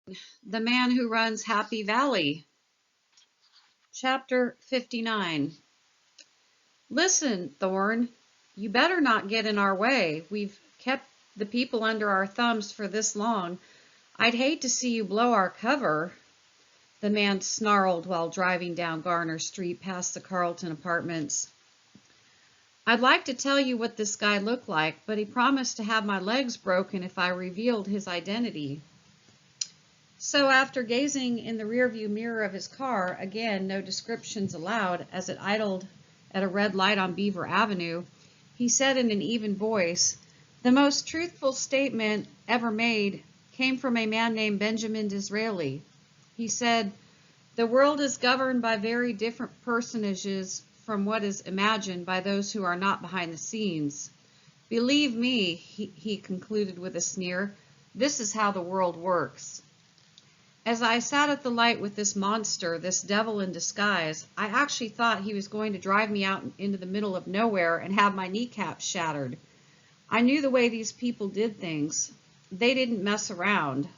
The Man Who Runs Happy Valley. Chapter 59. Listen, Thorn, you better not get in our way. We've kept the people under our thumbs for this long. I'd hate to see you blow our cover, the man snarled while driving down Garner Street past the Carlton apartments. I'd like to tell you what this guy looked like, but he promised to have my legs broken if I revealed his identity. So after gazing in the rearview mirror of his car, again no descriptions allowed, as it idled at a red light on Beaver Avenue, he said in an even voice, "The most truthful statement ever made came from a man named Benjamin Disraeli. He said, 'The world is governed by very different personages from what is imagined by those who are not behind the scenes. Believe me,' he concluded with a sneer, 'this is how the world works.' As I sat at the light with this monster, this devil in disguise, I actually thought he was going to drive me out into the middle of nowhere and have my kneecaps shattered. I knew the way these people did things. They didn't mess around.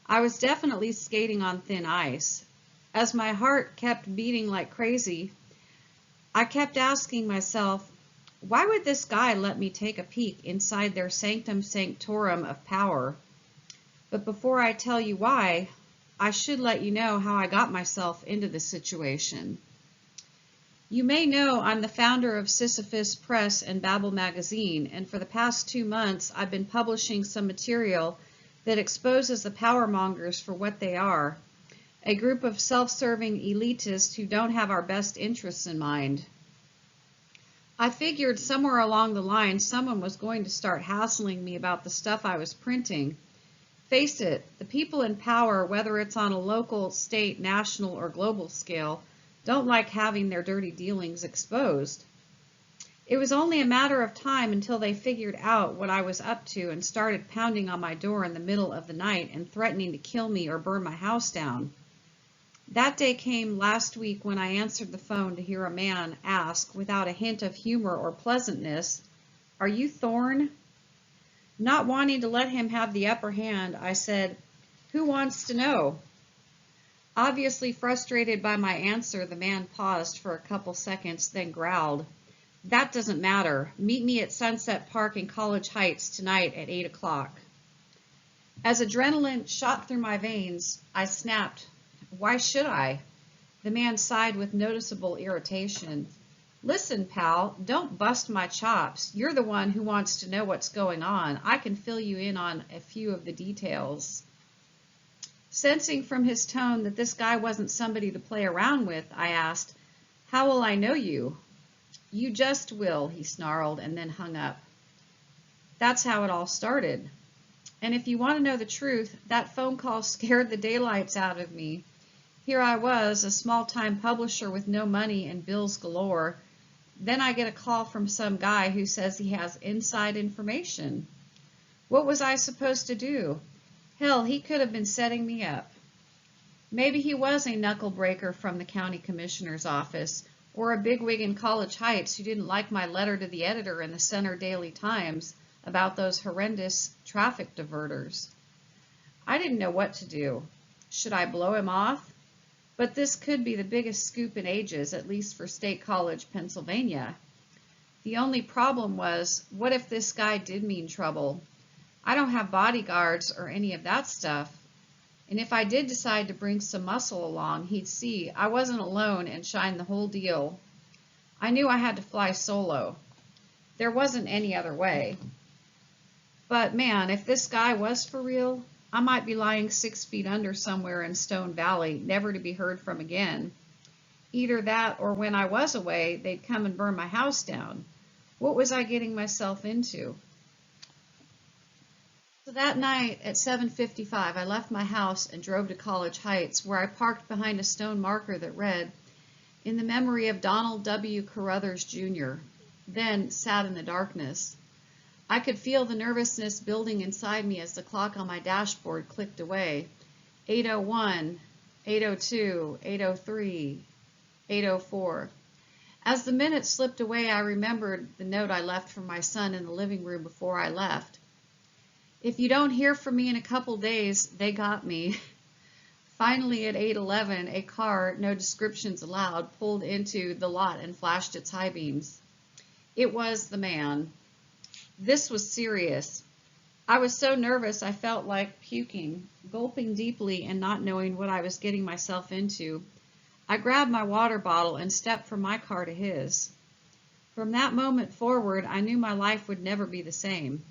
I was definitely skating on thin ice. As my heart kept beating like crazy, I kept asking myself, why would this guy let me take a peek inside their sanctum sanctorum of power? But before I tell you why, I should let you know how I got myself into this situation. You may know I'm the founder of Sisyphus Press and Babel magazine, and for the past 2 months I've been publishing some material that exposes the power mongers for what they are, a group of self-serving elitists who don't have our best interests in mind. I figured somewhere along the line someone was going to start hassling me about the stuff I was printing. Face it, the people in power, whether it's on a local, state, national, or global scale, don't like having their dirty dealings exposed. It was only a matter of time until they figured out what I was up to and started pounding on my door in the middle of the night and threatening to kill me or burn my house down. That day came last week when I answered the phone to hear a man ask, without a hint of humor or pleasantness, "Are you Thorn?" Not wanting to let him have the upper hand, I said, "Who wants to know?" Obviously frustrated by my answer, the man paused for a couple seconds, then growled, "That doesn't matter. Meet me at Sunset Park in College Heights tonight at 8 o'clock. As adrenaline shot through my veins, I snapped, "Why should I?" The man sighed with noticeable irritation. "Listen, pal, don't bust my chops. You're the one who wants to know what's going on. I can fill you in on a few of the details." Sensing from his tone that this guy wasn't somebody to play around with, I asked, "How will I know you?" "You just will," he snarled, and then hung up. That's how it all started. And if you want to know the truth, that phone call scared the daylights out of me. Here I was, a small-time publisher with no money and bills galore. Then I get a call from some guy who says he has inside information. What was I supposed to do? Hell, he could have been setting me up. Maybe he was a knuckle breaker from the county commissioner's office, or a bigwig in College Heights who didn't like my letter to the editor in the Center Daily Times about those horrendous traffic diverters. I didn't know what to do. Should I blow him off? But this could be the biggest scoop in ages, at least for State College, Pennsylvania. The only problem was, what if this guy did mean trouble? I don't have bodyguards or any of that stuff. And if I did decide to bring some muscle along, he'd see I wasn't alone and shine the whole deal. I knew I had to fly solo. There wasn't any other way. But man, if this guy was for real, I might be lying 6 feet under somewhere in Stone Valley, never to be heard from again. Either that, or when I was away, they'd come and burn my house down. What was I getting myself into? So that night at 7:55, I left my house and drove to College Heights, where I parked behind a stone marker that read, "In the memory of Donald W. Carruthers, Jr." Then sat in the darkness. I could feel the nervousness building inside me as the clock on my dashboard clicked away. 8:01, 8:02, 8:03, 8:04. As the minutes slipped away, I remembered the note I left for my son in the living room before I left. If you don't hear from me in a couple days, they got me. Finally, at 8:11, a car, no descriptions allowed, pulled into the lot and flashed its high beams. It was the man. This was serious. I was so nervous I felt like puking, gulping deeply and not knowing what I was getting myself into. I grabbed my water bottle and stepped from my car to his. From that moment forward, I knew my life would never be the same.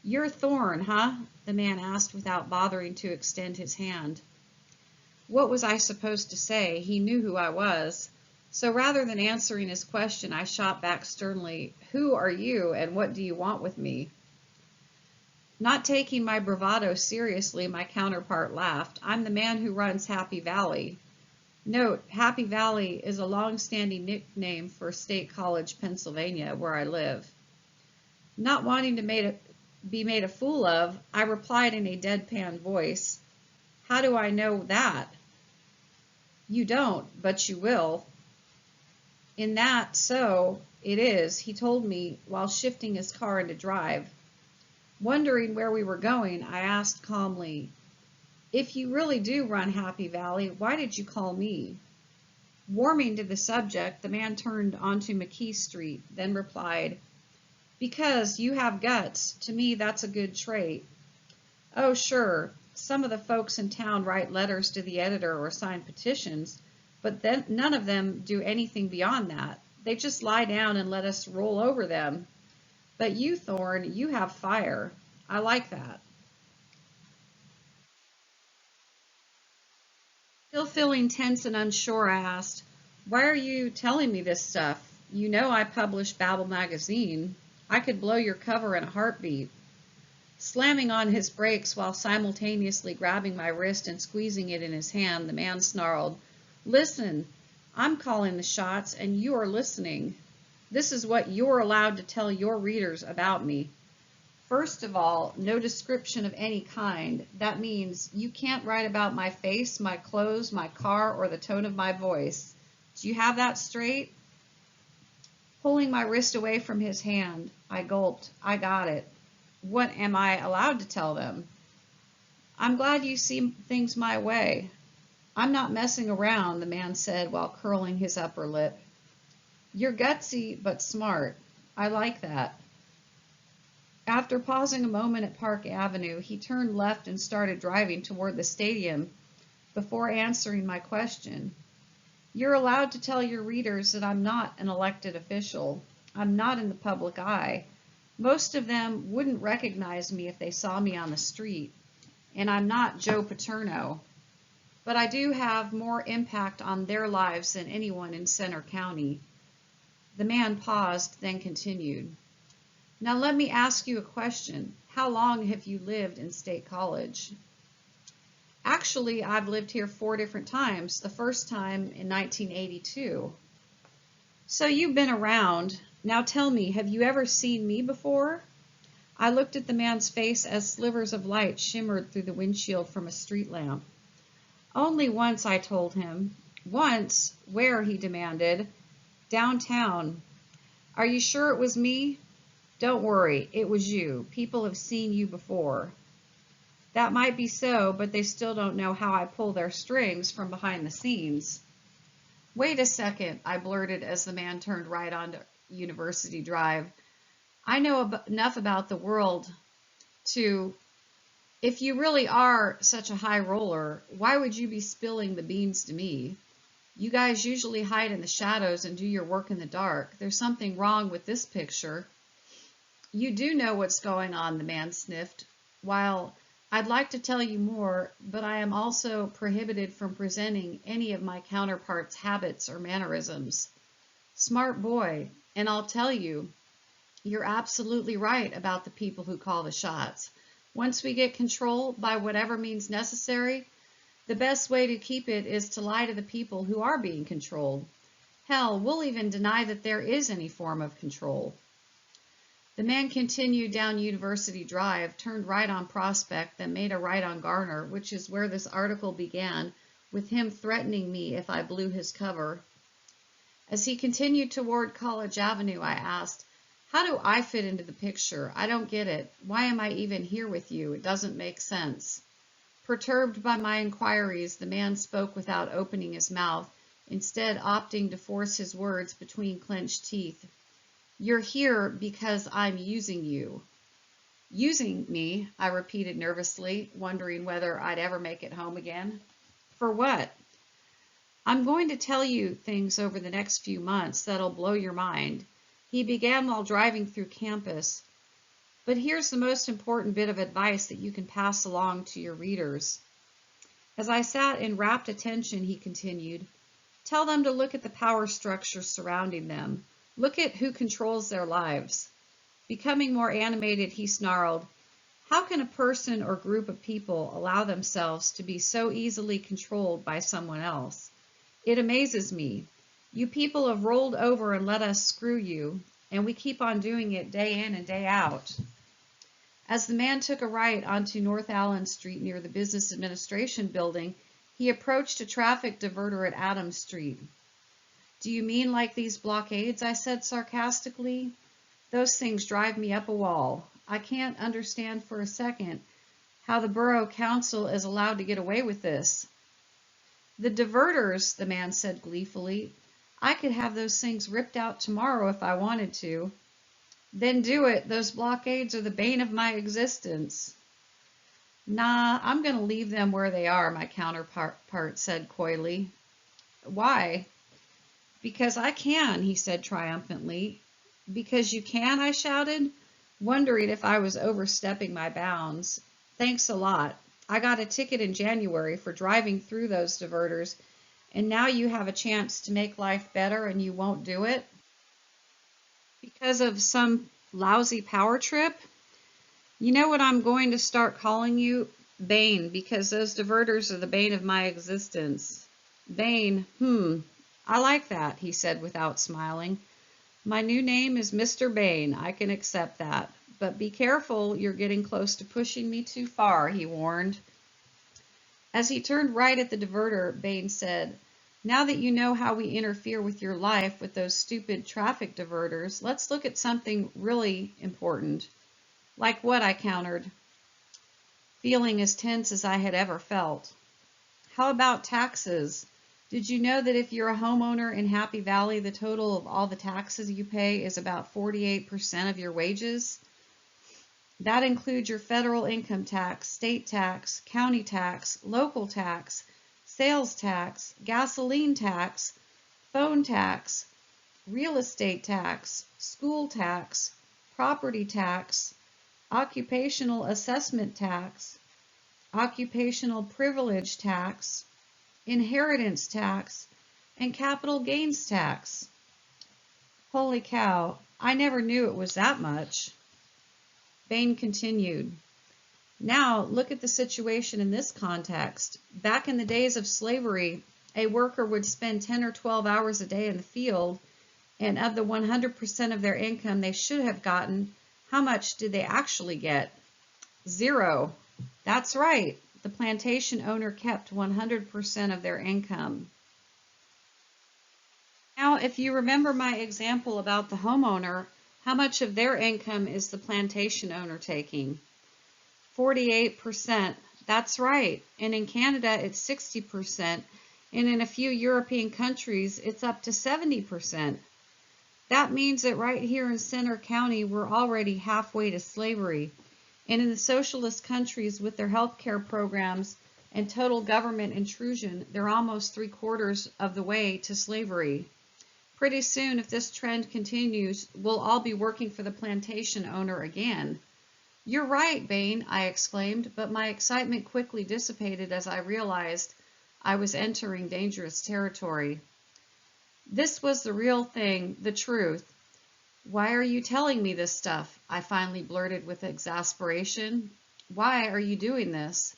"You're Thorn, huh?" the man asked without bothering to extend his hand. What was I supposed to say? He knew who I was. So rather than answering his question, I shot back sternly, "Who are you, and what do you want with me?" Not taking my bravado seriously, my counterpart laughed. "I'm the man who runs Happy Valley." Note, Happy Valley is a long-standing nickname for State College, Pennsylvania, where I live. Not wanting to be made a fool of, I replied in a deadpan voice, "How do I know that?" "You don't, but you will." "In that, so it is," he told me while shifting his car into drive. Wondering where we were going, I asked calmly, "If you really do run Happy Valley, why did you call me?" Warming to the subject, the man turned onto McKee Street, then replied, "Because you have guts. To me, that's a good trait." "Oh, sure. Some of the folks in town write letters to the editor or sign petitions, but then none of them do anything beyond that. They just lie down and let us roll over them. But you, Thorn, you have fire. I like that." Still feeling tense and unsure, I asked, "Why are you telling me this stuff? You know I publish Babel magazine. I could blow your cover in a heartbeat." Slamming on his brakes while simultaneously grabbing my wrist and squeezing it in his hand, the man snarled, "Listen, I'm calling the shots and you are listening. This is what you're allowed to tell your readers about me. First of all, no description of any kind. That means you can't write about my face, my clothes, my car, or the tone of my voice. Do you have that straight?" Pulling my wrist away from his hand, I gulped. "I got it. What am I allowed to tell them?" "I'm glad you see things my way. I'm not messing around," the man said while curling his upper lip. "You're gutsy but smart. I like that." After pausing a moment at Park Avenue, he turned left and started driving toward the stadium before answering my question. "You're allowed to tell your readers that I'm not an elected official. I'm not in the public eye. Most of them wouldn't recognize me if they saw me on the street, and I'm not Joe Paterno. But I do have more impact on their lives than anyone in Center County." The man paused, then continued, "Now let me ask you a question. How long have you lived in State College?" "Actually, I've lived here 4 different times, the first time in 1982. "So you've been around. Now tell me, have you ever seen me before?" I looked at the man's face as slivers of light shimmered through the windshield from a street lamp. "Only once," I told him. "Once? Where?" he demanded. "Downtown." "Are you sure it was me?" "Don't worry, it was you. People have seen you before." "That might be so, but they still don't know how I pull their strings from behind the scenes." "Wait a second," I blurted as the man turned right onto University Drive. "I know enough about the world to... If you really are such a high roller, why would you be spilling the beans to me? You guys usually hide in the shadows and do your work in the dark. There's something wrong with this picture." "You do know what's going on," the man sniffed. "While I'd like to tell you more, but I am also prohibited from presenting any of my counterparts' habits or mannerisms." Smart boy, and I'll tell you, you're absolutely right about the people who call the shots. Once we get control, by whatever means necessary, the best way to keep it is to lie to the people who are being controlled. Hell, we'll even deny that there is any form of control. The man continued down University Drive, turned right on Prospect, then made a right on Garner, which is where this article began, with him threatening me if I blew his cover. As he continued toward College Avenue, I asked, How do I fit into the picture? I don't get it. Why am I even here with you? It doesn't make sense. Perturbed by my inquiries, the man spoke without opening his mouth, instead opting to force his words between clenched teeth. You're here because I'm using you. Using me, I repeated nervously, wondering whether I'd ever make it home again. For what? I'm going to tell you things over the next few months that'll blow your mind. He began while driving through campus. But here's the most important bit of advice that you can pass along to your readers. As I sat in rapt attention, he continued, tell them to look at the power structure surrounding them. Look at who controls their lives. Becoming more animated, he snarled, how can a person or group of people allow themselves to be so easily controlled by someone else? It amazes me. You people have rolled over and let us screw you, and we keep on doing it day in and day out. As the man took a right onto North Allen Street near the Business Administration Building, he approached a traffic diverter at Adams Street. Do you mean like these blockades? I said sarcastically. Those things drive me up a wall. I can't understand for a second how the Borough Council is allowed to get away with this. The diverters, the man said gleefully. I could have those things ripped out tomorrow if I wanted to. Then do it. Those blockades are the bane of my existence. Nah, I'm going to leave them where they are, my counterpart said coyly. Why? Because I can, he said triumphantly. Because you can, I shouted, wondering if I was overstepping my bounds. Thanks a lot. I got a ticket in January for driving through those diverters, and now you have a chance to make life better and you won't do it? Because of some lousy power trip? You know what I'm going to start calling you? Bane, because those diverters are the bane of my existence. Bane, I like that, he said without smiling. My new name is Mr. Bane. I can accept that. But be careful, you're getting close to pushing me too far, he warned. As he turned right at the diverter, Bane said, now that you know how we interfere with your life with those stupid traffic diverters, let's look at something really important. Like what? I countered, feeling as tense as I had ever felt. How about taxes? Did you know that if you're a homeowner in Happy Valley, the total of all the taxes you pay is about 48% of your wages? That includes your federal income tax, state tax, county tax, local tax, sales tax, gasoline tax, phone tax, real estate tax, school tax, property tax, occupational assessment tax, occupational privilege tax, inheritance tax, and capital gains tax. Holy cow, I never knew it was that much. Bain continued, now look at the situation in this context. Back in the days of slavery, a worker would spend 10 or 12 hours a day in the field, and of the 100% of their income they should have gotten, how much did they actually get? 0. That's right. The plantation owner kept 100% of their income. Now, if you remember my example about the homeowner, how much of their income is the plantation owner taking? 48%. That's right. And in Canada, it's 60%. And in a few European countries, it's up to 70%. That means that right here in Centre County, we're already halfway to slavery. And in the socialist countries with their healthcare programs and total government intrusion, they're almost 3/4 of the way to slavery. Pretty soon, if this trend continues, we'll all be working for the plantation owner again. You're right, Bain, I exclaimed, but my excitement quickly dissipated as I realized I was entering dangerous territory. This was the real thing, the truth. Why are you telling me this stuff? I finally blurted with exasperation. Why are you doing this?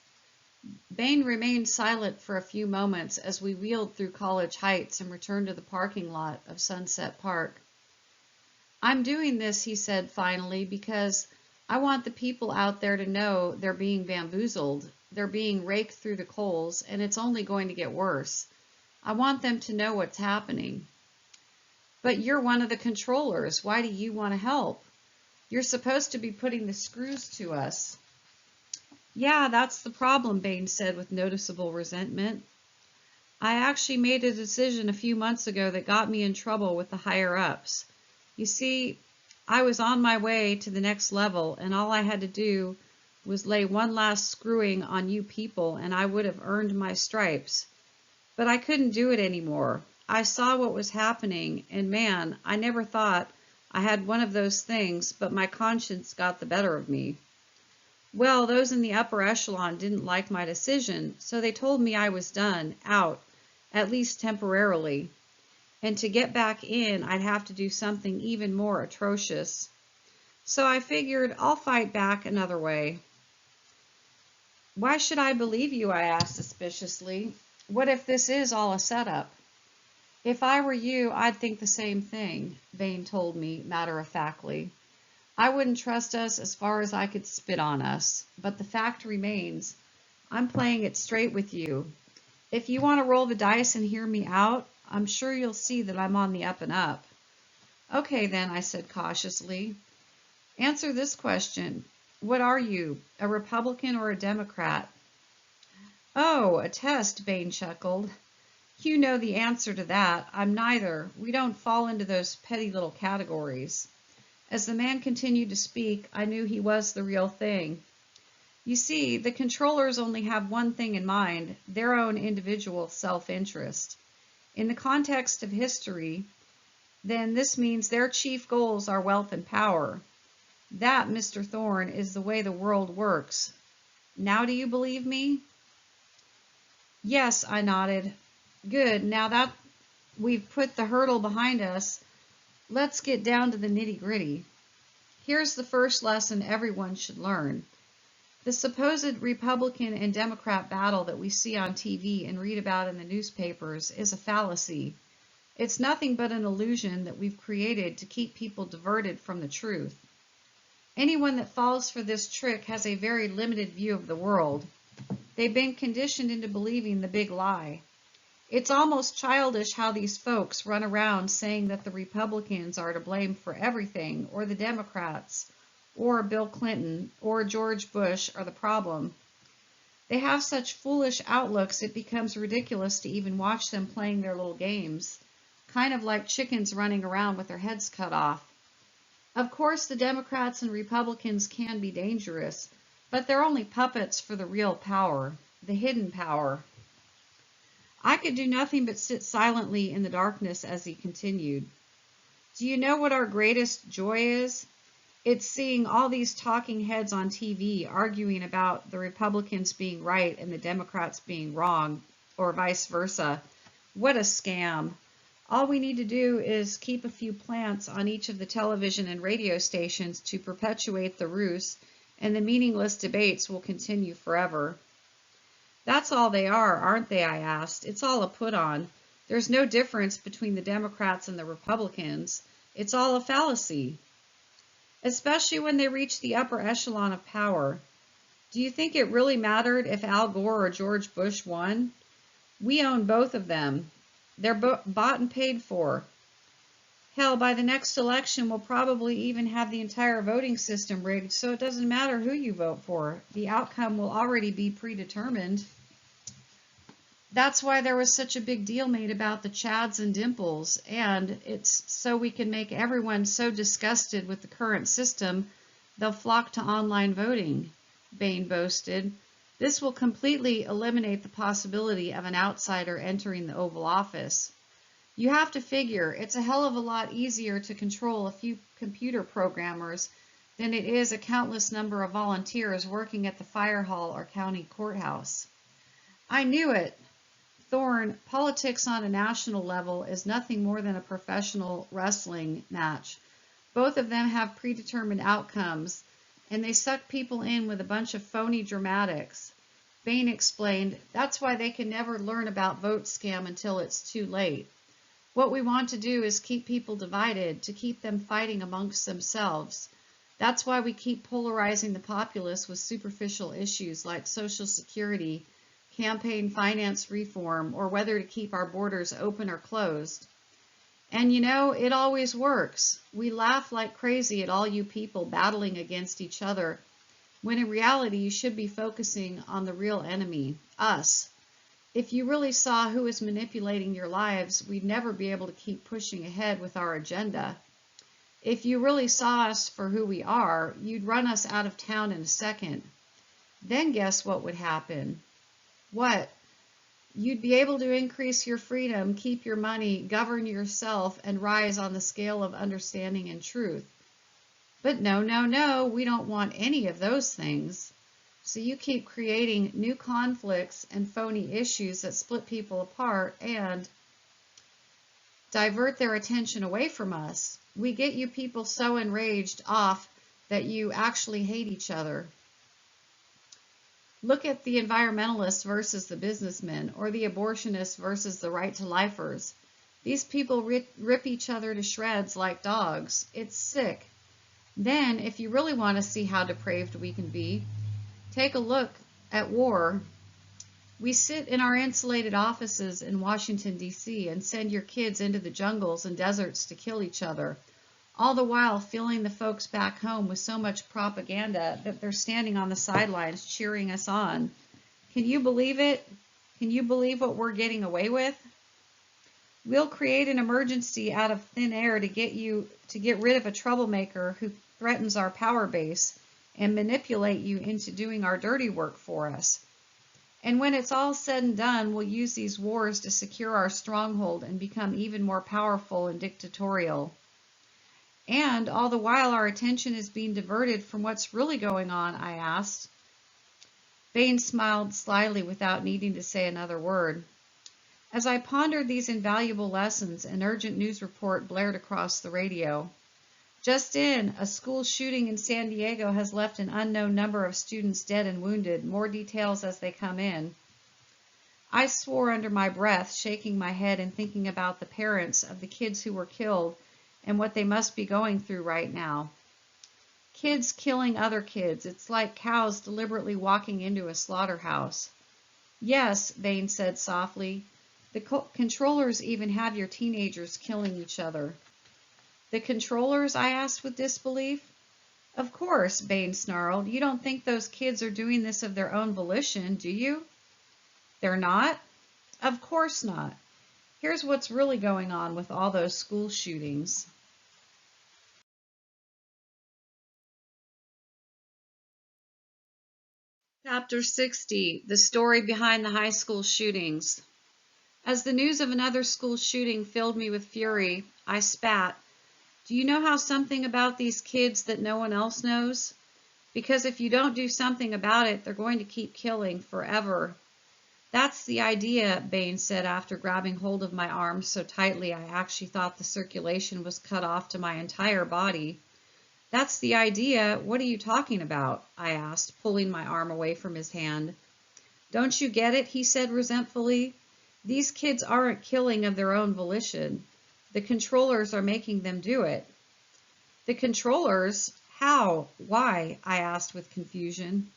Bain remained silent for a few moments as we wheeled through College Heights and returned to the parking lot of Sunset Park. I'm doing this, he said finally, because I want the people out there to know they're being bamboozled. They're being raked through the coals, and it's only going to get worse. I want them to know what's happening. But you're one of the controllers. Why do you want to help? You're supposed to be putting the screws to us. Yeah, that's the problem, Bain said with noticeable resentment. I actually made a decision a few months ago that got me in trouble with the higher ups. You see, I was on my way to the next level, and all I had to do was lay one last screwing on you people, and I would have earned my stripes. But I couldn't do it anymore. I saw what was happening, and man, I never thought I had one of those things, but my conscience got the better of me. Well, those in the upper echelon didn't like my decision, so they told me I was done, out, at least temporarily. And to get back in, I'd have to do something even more atrocious. So I figured I'll fight back another way. Why should I believe you? I asked suspiciously. What if this is all a setup? If I were you, I'd think the same thing, Bain told me matter-of-factly. I wouldn't trust us as far as I could spit on us, but the fact remains, I'm playing it straight with you. If you want to roll the dice and hear me out, I'm sure you'll see that I'm on the up and up. Okay then, I said cautiously. Answer this question. What are you, a Republican or a Democrat? Oh, a test, Bain chuckled. You know the answer to that. I'm neither. We don't fall into those petty little categories. As the man continued to speak, I knew he was the real thing. You see, the controllers only have one thing in mind, their own individual self-interest. In the context of history, then this means their chief goals are wealth and power. That, Mr. Thorn, is the way the world works. Now do you believe me? Yes, I nodded. Good, now that we've put the hurdle behind us, let's get down to the nitty-gritty. Here's the first lesson everyone should learn. The supposed Republican and Democrat battle that we see on TV and read about in the newspapers is a fallacy. It's nothing but an illusion that we've created to keep people diverted from the truth. Anyone that falls for this trick has a very limited view of the world. They've been conditioned into believing the big lie. It's almost childish how these folks run around saying that the Republicans are to blame for everything, or the Democrats, or Bill Clinton, or George Bush are the problem. They have such foolish outlooks it becomes ridiculous to even watch them playing their little games, kind of like chickens running around with their heads cut off. Of course, the Democrats and Republicans can be dangerous, but they're only puppets for the real power, the hidden power. I could do nothing but sit silently in the darkness as he continued. Do you know what our greatest joy is? It's seeing all these talking heads on TV arguing about the Republicans being right and the Democrats being wrong, or vice versa. What a scam. All we need to do is keep a few plants on each of the television and radio stations to perpetuate the ruse, and the meaningless debates will continue forever. That's all they are, aren't they? I asked. It's all a put-on. There's no difference between the Democrats and the Republicans. It's all a fallacy. Especially when they reach the upper echelon of power. Do you think it really mattered if Al Gore or George Bush won? We own both of them. They're bought and paid for. Hell, by the next election, we'll probably even have the entire voting system rigged, so it doesn't matter who you vote for. The outcome will already be predetermined. That's why there was such a big deal made about the Chads and Dimples, and it's so we can make everyone so disgusted with the current system, they'll flock to online voting, Bain boasted. This will completely eliminate the possibility of an outsider entering the Oval Office. You have to figure it's a hell of a lot easier to control a few computer programmers than it is a countless number of volunteers working at the fire hall or county courthouse. I knew it. Thorn, politics on a national level is nothing more than a professional wrestling match. Both of them have predetermined outcomes, and they suck people in with a bunch of phony dramatics. Bain explained, that's why they can never learn about vote scam until it's too late. What we want to do is keep people divided, to keep them fighting amongst themselves. That's why we keep polarizing the populace with superficial issues like Social Security, campaign finance reform, or whether to keep our borders open or closed. And you know, it always works. We laugh like crazy at all you people battling against each other, when in reality you should be focusing on the real enemy, us. If you really saw who is manipulating your lives, we'd never be able to keep pushing ahead with our agenda. If you really saw us for who we are, you'd run us out of town in a second. Then guess what would happen? What? You'd be able to increase your freedom, keep your money, govern yourself, and rise on the scale of understanding and truth. But no, no, no, we don't want any of those things. So you keep creating new conflicts and phony issues that split people apart and divert their attention away from us. We get you people so enraged off that you actually hate each other. Look at the environmentalists versus the businessmen, or the abortionists versus the right-to-lifers. These people rip each other to shreds like dogs. It's sick. Then, if you really want to see how depraved we can be, take a look at war. We sit in our insulated offices in Washington, D.C., and send your kids into the jungles and deserts to kill each other, all the while filling the folks back home with so much propaganda that they're standing on the sidelines cheering us on. Can you believe it? Can you believe what we're getting away with? We'll create an emergency out of thin air to get rid of a troublemaker who threatens our power base and manipulate you into doing our dirty work for us. And when it's all said and done, we'll use these wars to secure our stronghold and become even more powerful and dictatorial. And all the while our attention is being diverted from what's really going on, I asked. Bain smiled slyly without needing to say another word. As I pondered these invaluable lessons, an urgent news report blared across the radio. Just in, a school shooting in San Diego has left an unknown number of students dead and wounded. More details as they come in. I swore under my breath, shaking my head and thinking about the parents of the kids who were killed and what they must be going through right now. Kids killing other kids. It's like cows deliberately walking into a slaughterhouse. Yes, Bain said softly. The controllers even have your teenagers killing each other. The controllers? I asked with disbelief. Of course, Bain snarled. You don't think those kids are doing this of their own volition, do you? They're not? Of course not. Here's what's really going on with all those school shootings. Chapter 60, The Story Behind the High School Shootings. As the news of another school shooting filled me with fury, I spat. Do you know how something about these kids that no one else knows? Because if you don't do something about it, they're going to keep killing forever. That's the idea, Bain said after grabbing hold of my arm so tightly I actually thought the circulation was cut off to my entire body. That's the idea. What are you talking about? I asked, pulling my arm away from his hand. Don't you get it? He said resentfully. These kids aren't killing of their own volition. The controllers are making them do it. The controllers? How? Why? I asked with confusion.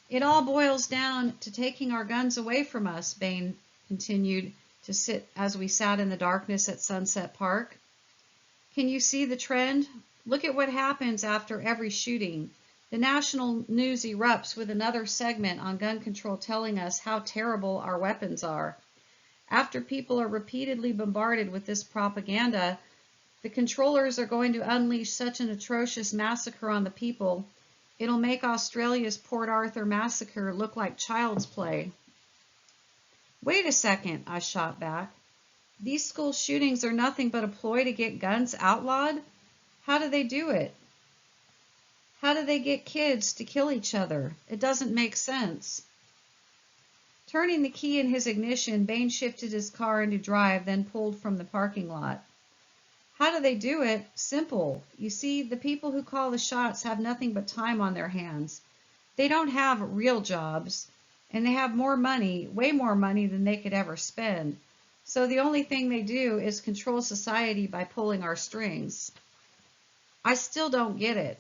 It all boils down to taking our guns away from us, Bain continued to sit as we sat in the darkness at Sunset Park. Can you see the trend? Look at what happens after every shooting. The national news erupts with another segment on gun control telling us how terrible our weapons are. After people are repeatedly bombarded with this propaganda, the controllers are going to unleash such an atrocious massacre on the people, it'll make Australia's Port Arthur massacre look like child's play. Wait a second, I shot back. These school shootings are nothing but a ploy to get guns outlawed? How do they do it? How do they get kids to kill each other? It doesn't make sense. Turning the key in his ignition, Bain shifted his car into drive, then pulled from the parking lot. How do they do it? Simple. You see, the people who call the shots have nothing but time on their hands. They don't have real jobs, and they have more money, way more money than they could ever spend. So the only thing they do is control society by pulling our strings. I still don't get it.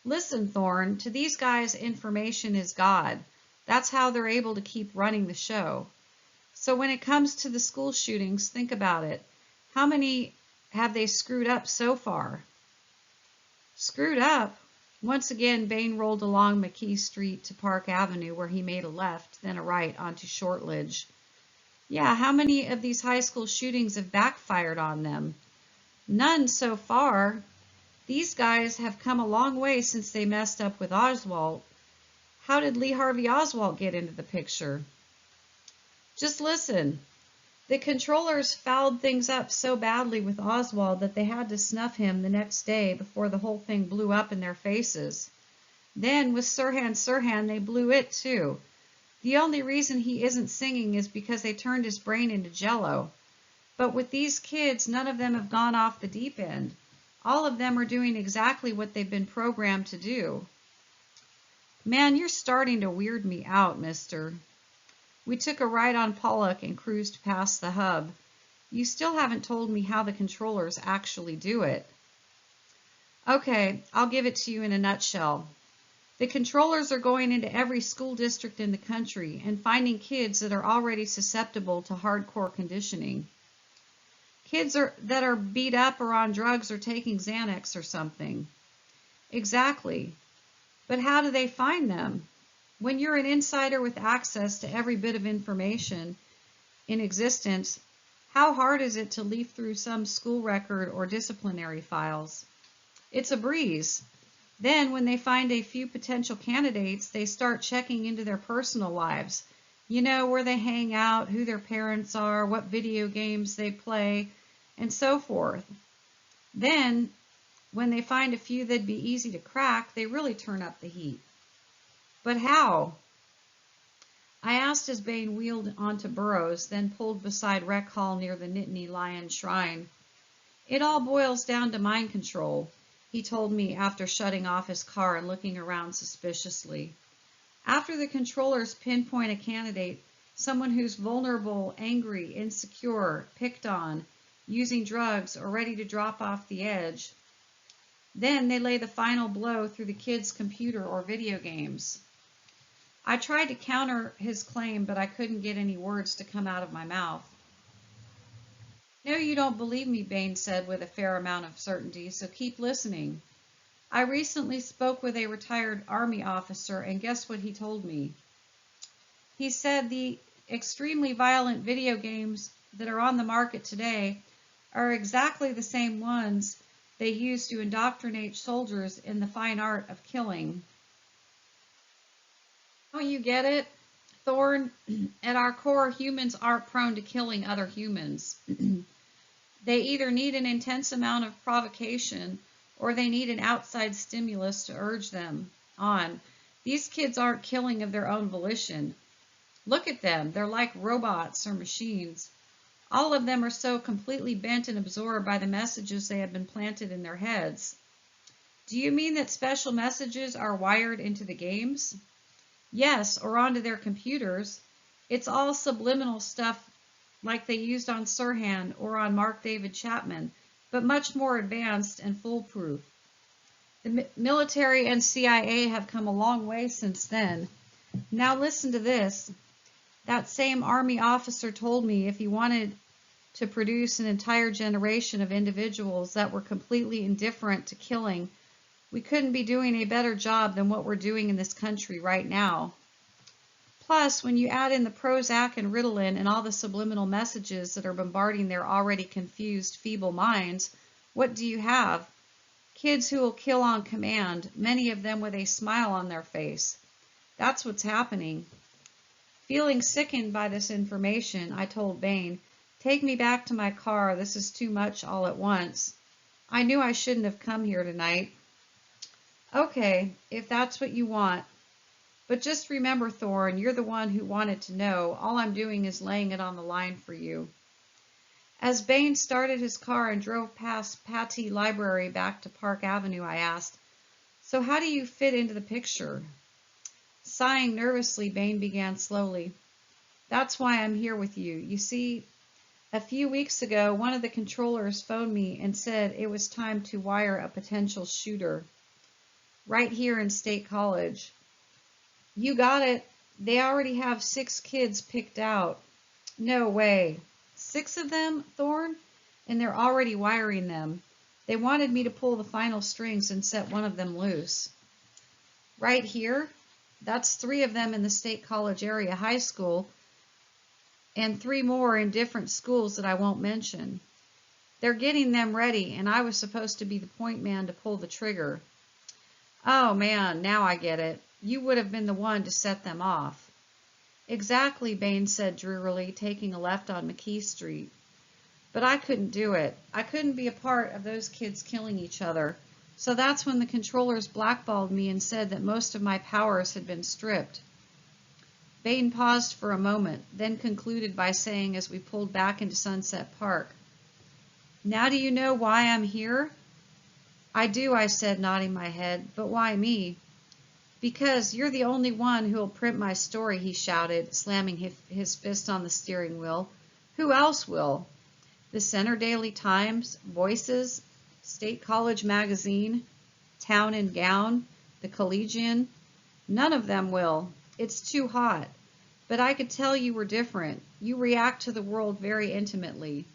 Listen, Thorn, to these guys, information is God. That's how they're able to keep running the show. So when it comes to the school shootings, think about it. How many have they screwed up so far? Screwed up? Once again, Bain rolled along McKee Street to Park Avenue, where he made a left, then a right onto Shortledge. Yeah, how many of these high school shootings have backfired on them? None so far. These guys have come a long way since they messed up with Oswald. How did Lee Harvey Oswald get into the picture? Just listen. The controllers fouled things up so badly with Oswald that they had to snuff him the next day before the whole thing blew up in their faces. Then with Sirhan, they blew it too. The only reason he isn't singing is because they turned his brain into jello. But with these kids, none of them have gone off the deep end. All of them are doing exactly what they've been programmed to do. Man, you're starting to weird me out, mister. We took a ride on Pollock and cruised past the hub. You still haven't told me how the controllers actually do it. Okay, I'll give it to you in a nutshell. The controllers are going into every school district in the country and finding kids that are already susceptible to hardcore conditioning. Kids that are beat up or on drugs or taking Xanax or something. Exactly. But how do they find them? When you're an insider with access to every bit of information in existence, how hard is it to leaf through some school record or disciplinary files? It's a breeze. Then, when they find a few potential candidates, they start checking into their personal lives. You know, where they hang out, who their parents are, what video games they play, and so forth. Then, when they find a few that'd be easy to crack, they really turn up the heat. But how? I asked as Bain wheeled onto Burroughs, then pulled beside Rec Hall near the Nittany Lion Shrine. It all boils down to mind control, he told me after shutting off his car and looking around suspiciously. After the controllers pinpoint a candidate, someone who's vulnerable, angry, insecure, picked on, using drugs, or ready to drop off the edge, then they lay the final blow through the kid's computer or video games. I tried to counter his claim, but I couldn't get any words to come out of my mouth. No, you don't believe me, Bain said with a fair amount of certainty, so keep listening. I recently spoke with a retired Army officer, and guess what he told me? He said the extremely violent video games that are on the market today are exactly the same ones they use to indoctrinate soldiers in the fine art of killing. Don't you get it, Thorn? At our core, humans aren't prone to killing other humans. They either need an intense amount of provocation or they need an outside stimulus to urge them on. These kids aren't killing of their own volition. Look at them. They're like robots or machines. All of them are so completely bent and absorbed by the messages they have been planted in their heads. Do you mean that special messages are wired into the games? Yes, or onto their computers. It's all subliminal stuff like they used on Sirhan or on Mark David Chapman, but much more advanced and foolproof. The military and CIA have come a long way since then. Now listen to this. That same Army officer told me if he wanted to produce an entire generation of individuals that were completely indifferent to killing, we couldn't be doing a better job than what we're doing in this country right now. Plus, when you add in the Prozac and Ritalin and all the subliminal messages that are bombarding their already confused, feeble minds, what do you have? Kids who will kill on command, many of them with a smile on their face. That's what's happening. Feeling sickened by this information, I told Bain, "Take me back to my car. This is too much all at once. I knew I shouldn't have come here tonight." Okay, if that's what you want. But just remember, Thorn, you're the one who wanted to know. All I'm doing is laying it on the line for you. As Bain started his car and drove past Patty Library back to Park Avenue, I asked, "So how do you fit into the picture?" Sighing nervously, Bain began slowly. "That's why I'm here with you. You see, a few weeks ago, one of the controllers phoned me and said it was time to wire a potential shooter. Right here in State College. You got it. They already have 6 kids picked out." "No way. 6 of them, Thorn? and they're already wiring them. They wanted me to pull the final strings and set one of them loose. Right here, that's 3 of them in the State College area high school, and 3 more in different schools that I won't mention. They're getting them ready, and I was supposed to be the point man to pull the trigger. Oh man, now I get it. You would have been the one to set them off. Exactly, Baines said drearily, taking a left on McKee Street. But I couldn't do it. I couldn't be a part of those kids killing each other. So that's when the controllers blackballed me and said that most of my powers had been stripped. Bain paused for a moment, then concluded by saying as we pulled back into Sunset Park, "Now do you know why I'm here?" "I do," I said, nodding my head. "But why me?" "Because you're the only one who'll print my story," he shouted, slamming his fist on the steering wheel. "Who else will? The Center Daily Times, Voices, State College Magazine, Town and Gown, the Collegian? None of them will. It's too hot. But I could tell you were different. You react to the world very intimately.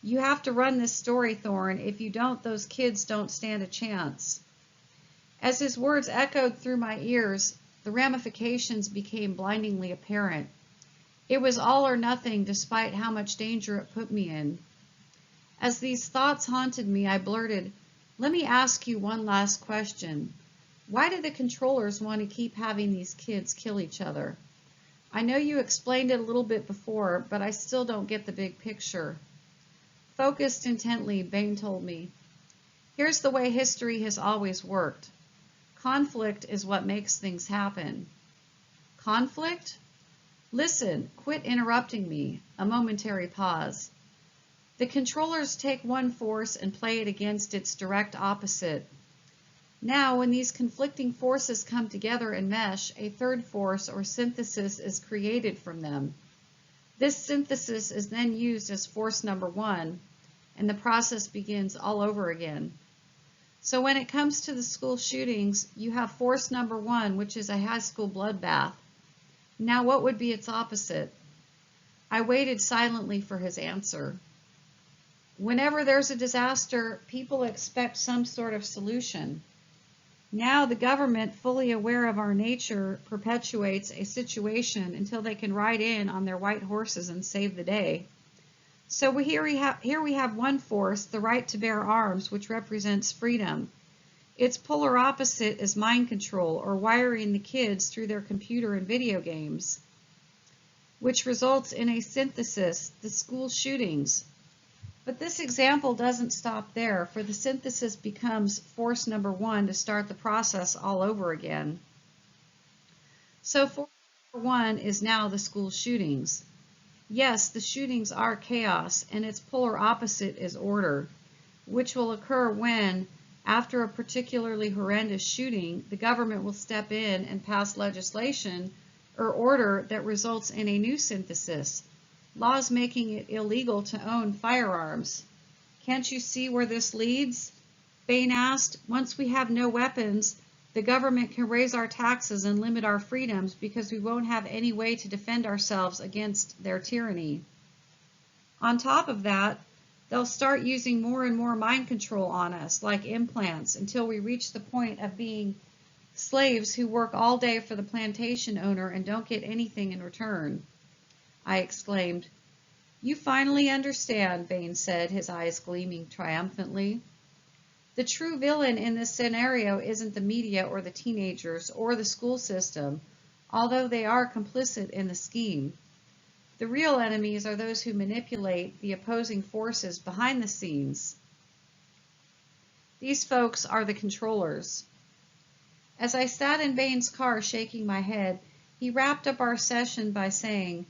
You have to run this story, Thorn. If you don't, those kids don't stand a chance." As his words echoed through my ears, the ramifications became blindingly apparent. It was all or nothing, despite how much danger it put me in. As these thoughts haunted me, I blurted, "Let me ask you one last question. Why do the controllers want to keep having these kids kill each other? I know you explained it a little bit before, but I still don't get the big picture." Focused intently, Bain told me, "Here's the way history has always worked. Conflict is what makes things happen." "Conflict?" "Listen, quit interrupting me." A momentary pause. "The controllers take one force and play it against its direct opposite. Now, when these conflicting forces come together and mesh, a third force or synthesis is created from them. This synthesis is then used as force number 1, and the process begins all over again. So when it comes to the school shootings, you have force number 1, which is a high school bloodbath. Now what would be its opposite?" I waited silently for his answer. "Whenever there's a disaster, people expect some sort of solution. Now the government, fully aware of our nature, perpetuates a situation until they can ride in on their white horses and save the day. So here we have one force, the right to bear arms, which represents freedom. Its polar opposite is mind control, or wiring the kids through their computer and video games, which results in a synthesis, the school shootings. But this example doesn't stop there, for the synthesis becomes force number 1 to start the process all over again. So force number 1 is now the school shootings. Yes, the shootings are chaos, and its polar opposite is order, which will occur when, after a particularly horrendous shooting, the government will step in and pass legislation or order that results in a new synthesis, laws making it illegal to own firearms. Can't you see where this leads?" Bain asked. "Once we have no weapons, the government can raise our taxes and limit our freedoms because we won't have any way to defend ourselves against their tyranny. On top of that, they'll start using more and more mind control on us, like implants, until we reach the point of being slaves who work all day for the plantation owner and don't get anything in return." I exclaimed. "You finally understand," Bain said, his eyes gleaming triumphantly. "The true villain in this scenario isn't the media or the teenagers or the school system, although they are complicit in the scheme. The real enemies are those who manipulate the opposing forces behind the scenes. These folks are the controllers." As I sat in Bain's car shaking my head, he wrapped up our session by saying,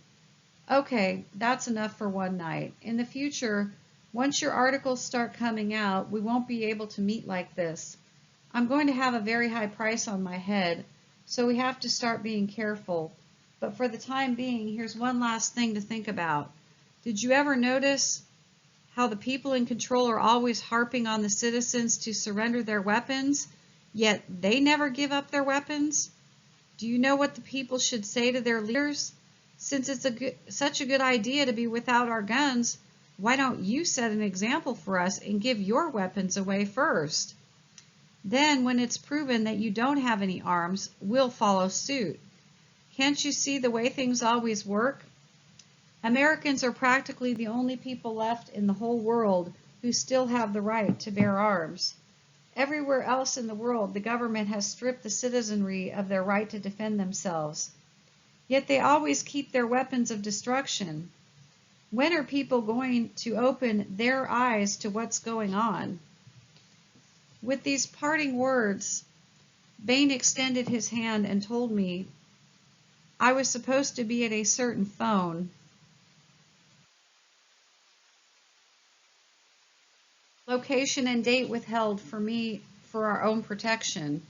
"Okay, that's enough for one night. In the future, once your articles start coming out, we won't be able to meet like this. I'm going to have a very high price on my head, so we have to start being careful. But for the time being, here's one last thing to think about. Did you ever notice how the people in control are always harping on the citizens to surrender their weapons, yet they never give up their weapons? Do you know what the people should say to their leaders? Since it's such a good idea to be without our guns, Why don't you set an example for us and give your weapons away first? Then, when it's proven that you don't have any arms, we'll follow suit. Can't you see the way things always work? Americans are practically the only people left in the whole world who still have the right to bear arms. Everywhere else in the world, the government has stripped the citizenry of their right to defend themselves. Yet they always keep their weapons of destruction. When are people going to open their eyes to what's going on? With these parting words, Bain extended his hand and told me I was supposed to be at a certain phone. Location and date withheld for me for our own protection,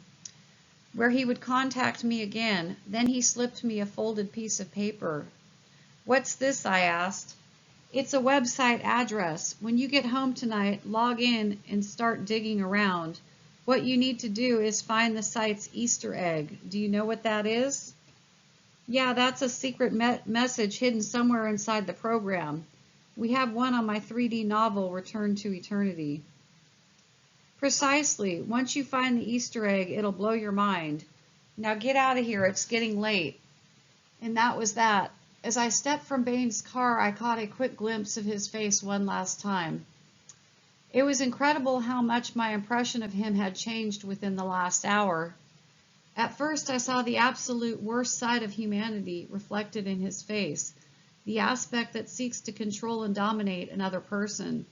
where he would contact me again. Then he slipped me a folded piece of paper. What's this? I asked. It's a website address. When you get home tonight, log in and start digging around. What you need to do is find the site's Easter egg. Do you know what that is? Yeah, that's a secret message hidden somewhere inside the program. We have one on my 3D novel, Return to Eternity. Precisely. Once you find the Easter egg, it'll blow your mind. Now get out of here. It's getting late. And that was that. As I stepped from Bain's car, I caught a quick glimpse of his face one last time. It was incredible how much my impression of him had changed within the last hour. At first, I saw the absolute worst side of humanity reflected in his face, the aspect that seeks to control and dominate another person.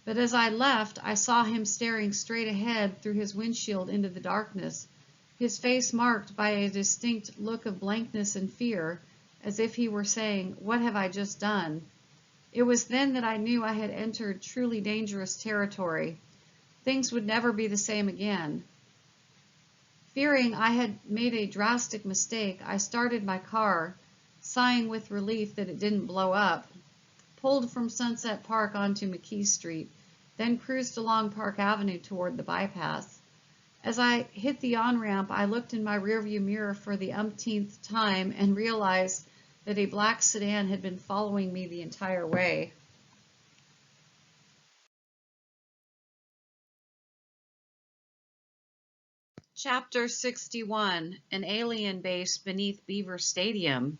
But as I left, I saw him staring straight ahead through his windshield into the darkness, his face marked by a distinct look of blankness and fear, as if he were saying, "What have I just done?" It was then that I knew I had entered truly dangerous territory. Things would never be the same again. Fearing I had made a drastic mistake, I started my car, sighing with relief that it didn't blow up, pulled from Sunset Park onto McKee Street, then cruised along Park Avenue toward the bypass. As I hit the on-ramp, I looked in my rearview mirror for the umpteenth time and realized that a black sedan had been following me the entire way. Chapter 61, An Alien Base Beneath Beaver Stadium.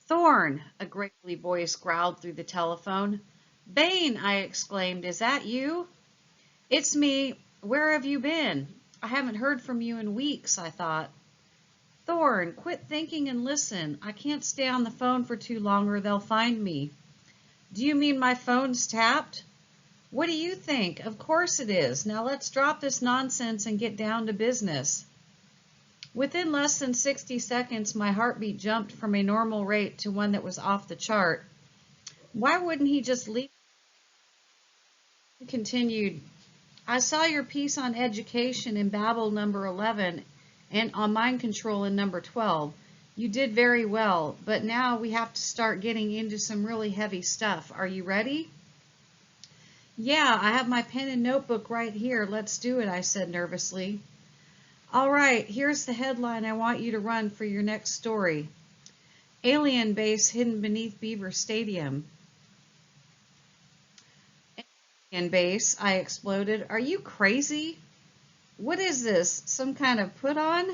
Thorn, a gravelly voice growled through the telephone. Bain, I exclaimed, is that you? It's me. Where have you been? I haven't heard from you in weeks, I thought. Thorn, quit thinking and listen. I can't stay on the phone for too long or they'll find me. Do you mean my phone's tapped? What do you think? Of course it is. Now let's drop this nonsense and get down to business. Within less than 60 seconds, my heartbeat jumped from a normal rate to one that was off the chart. Why wouldn't he just leave? He continued, I saw your piece on education in Babel number 11 and on mind control in number 12. You did very well, but now we have to start getting into some really heavy stuff. Are you ready? Yeah, I have my pen and notebook right here. Let's do it, I said nervously. All right, here's the headline I want you to run for your next story. Alien base hidden beneath Beaver Stadium. Alien base, I exploded. Are you crazy? What is this, some kind of put on?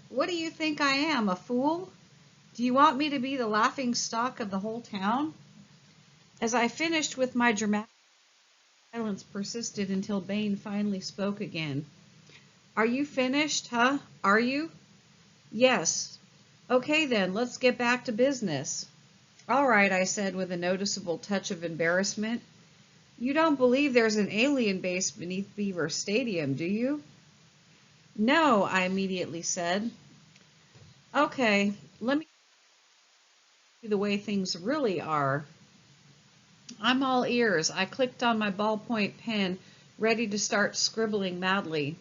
What do you think I am, a fool? Do you want me to be the laughing stock of the whole town? As I finished with my dramatic silence persisted until Bain finally spoke again. Are you finished, huh? Are you? Yes. Okay then, let's get back to business. All right, I said with a noticeable touch of embarrassment. You don't believe there's an alien base beneath Beaver Stadium, do you? No, I immediately said. Okay, let me tell you the way things really are. I'm all ears. I clicked on my ballpoint pen, ready to start scribbling madly.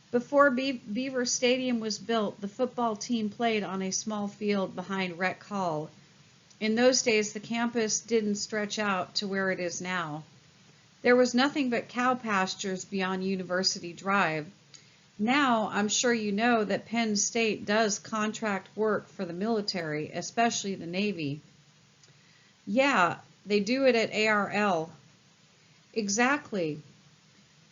Before Beaver Stadium was built, the football team played on a small field behind Rec Hall. In those days, the campus didn't stretch out to where it is now. There was nothing but cow pastures beyond University Drive. Now, I'm sure you know that Penn State does contract work for the military, especially the Navy. Yeah, They do it at ARL. Exactly.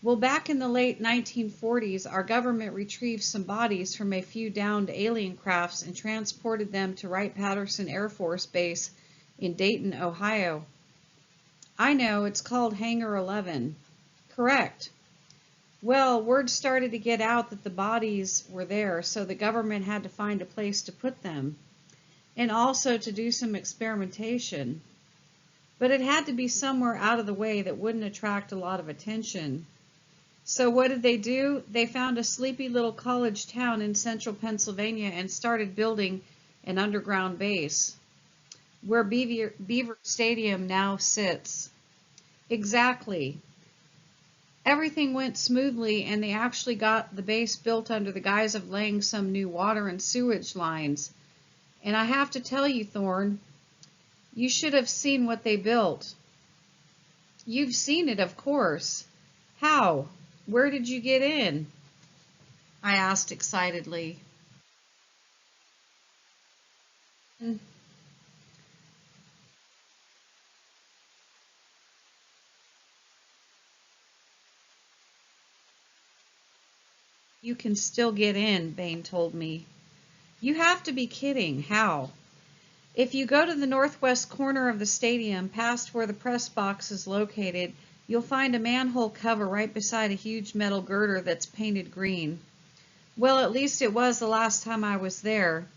Well, back in the late 1940s, our government retrieved some bodies from a few downed alien crafts and transported them to Wright-Patterson Air Force Base in Dayton, Ohio. I know, it's called Hangar 11. Correct. Well, word started to get out that the bodies were there, so the government had to find a place to put them, and also to do some experimentation. But it had to be somewhere out of the way that wouldn't attract a lot of attention. So what did they do? They found a sleepy little college town in central Pennsylvania and started building an underground base, where Beaver Stadium now sits. Exactly. Everything went smoothly, and they actually got the base built under the guise of laying some new water and sewage lines. And I have to tell you, Thorn, you should have seen what they built. You've seen it, of course. How? Where did you get in? I asked excitedly. You can still get in, Bain told me. You have to be kidding. How? If you go to the northwest corner of the stadium, past where the press box is located, you'll find a manhole cover right beside a huge metal girder that's painted green. Well, at least it was the last time I was there.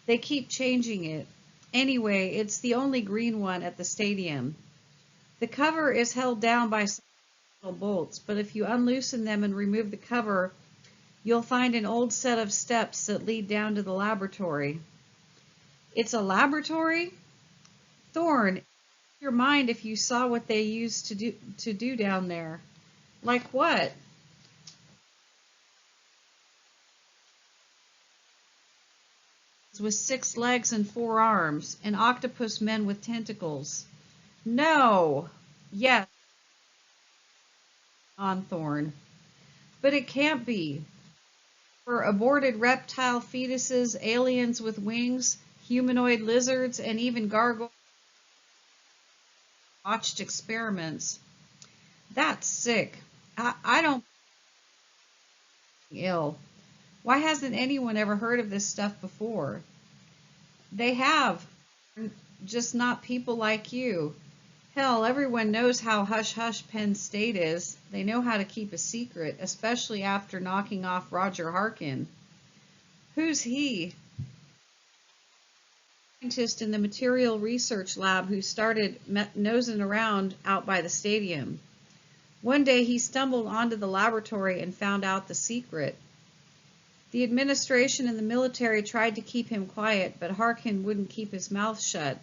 They keep changing it. Anyway, it's the only green one at the stadium. The cover is held down by some metal bolts, but if you unloosen them and remove the cover, you'll find an old set of steps that lead down to the laboratory. It's a laboratory? Thorn, your mind if you saw what they used to do down there. Like what? With 6 legs and 4 arms, and octopus men with tentacles. No. Yes, on Thorn. But it can't be. For aborted reptile fetuses, aliens with wings, humanoid lizards, and even gargoyles watched experiments. That's sick. I don't ill. Why hasn't anyone ever heard of this stuff before? They have, just not people like you. Hell, everyone knows how hush-hush Penn State is. They know how to keep a secret, especially after knocking off Roger Harkin. Who's he? Scientist in the material research lab who started nosing around out by the stadium. One day he stumbled onto the laboratory and found out the secret. The administration and the military tried to keep him quiet, but Harkin wouldn't keep his mouth shut.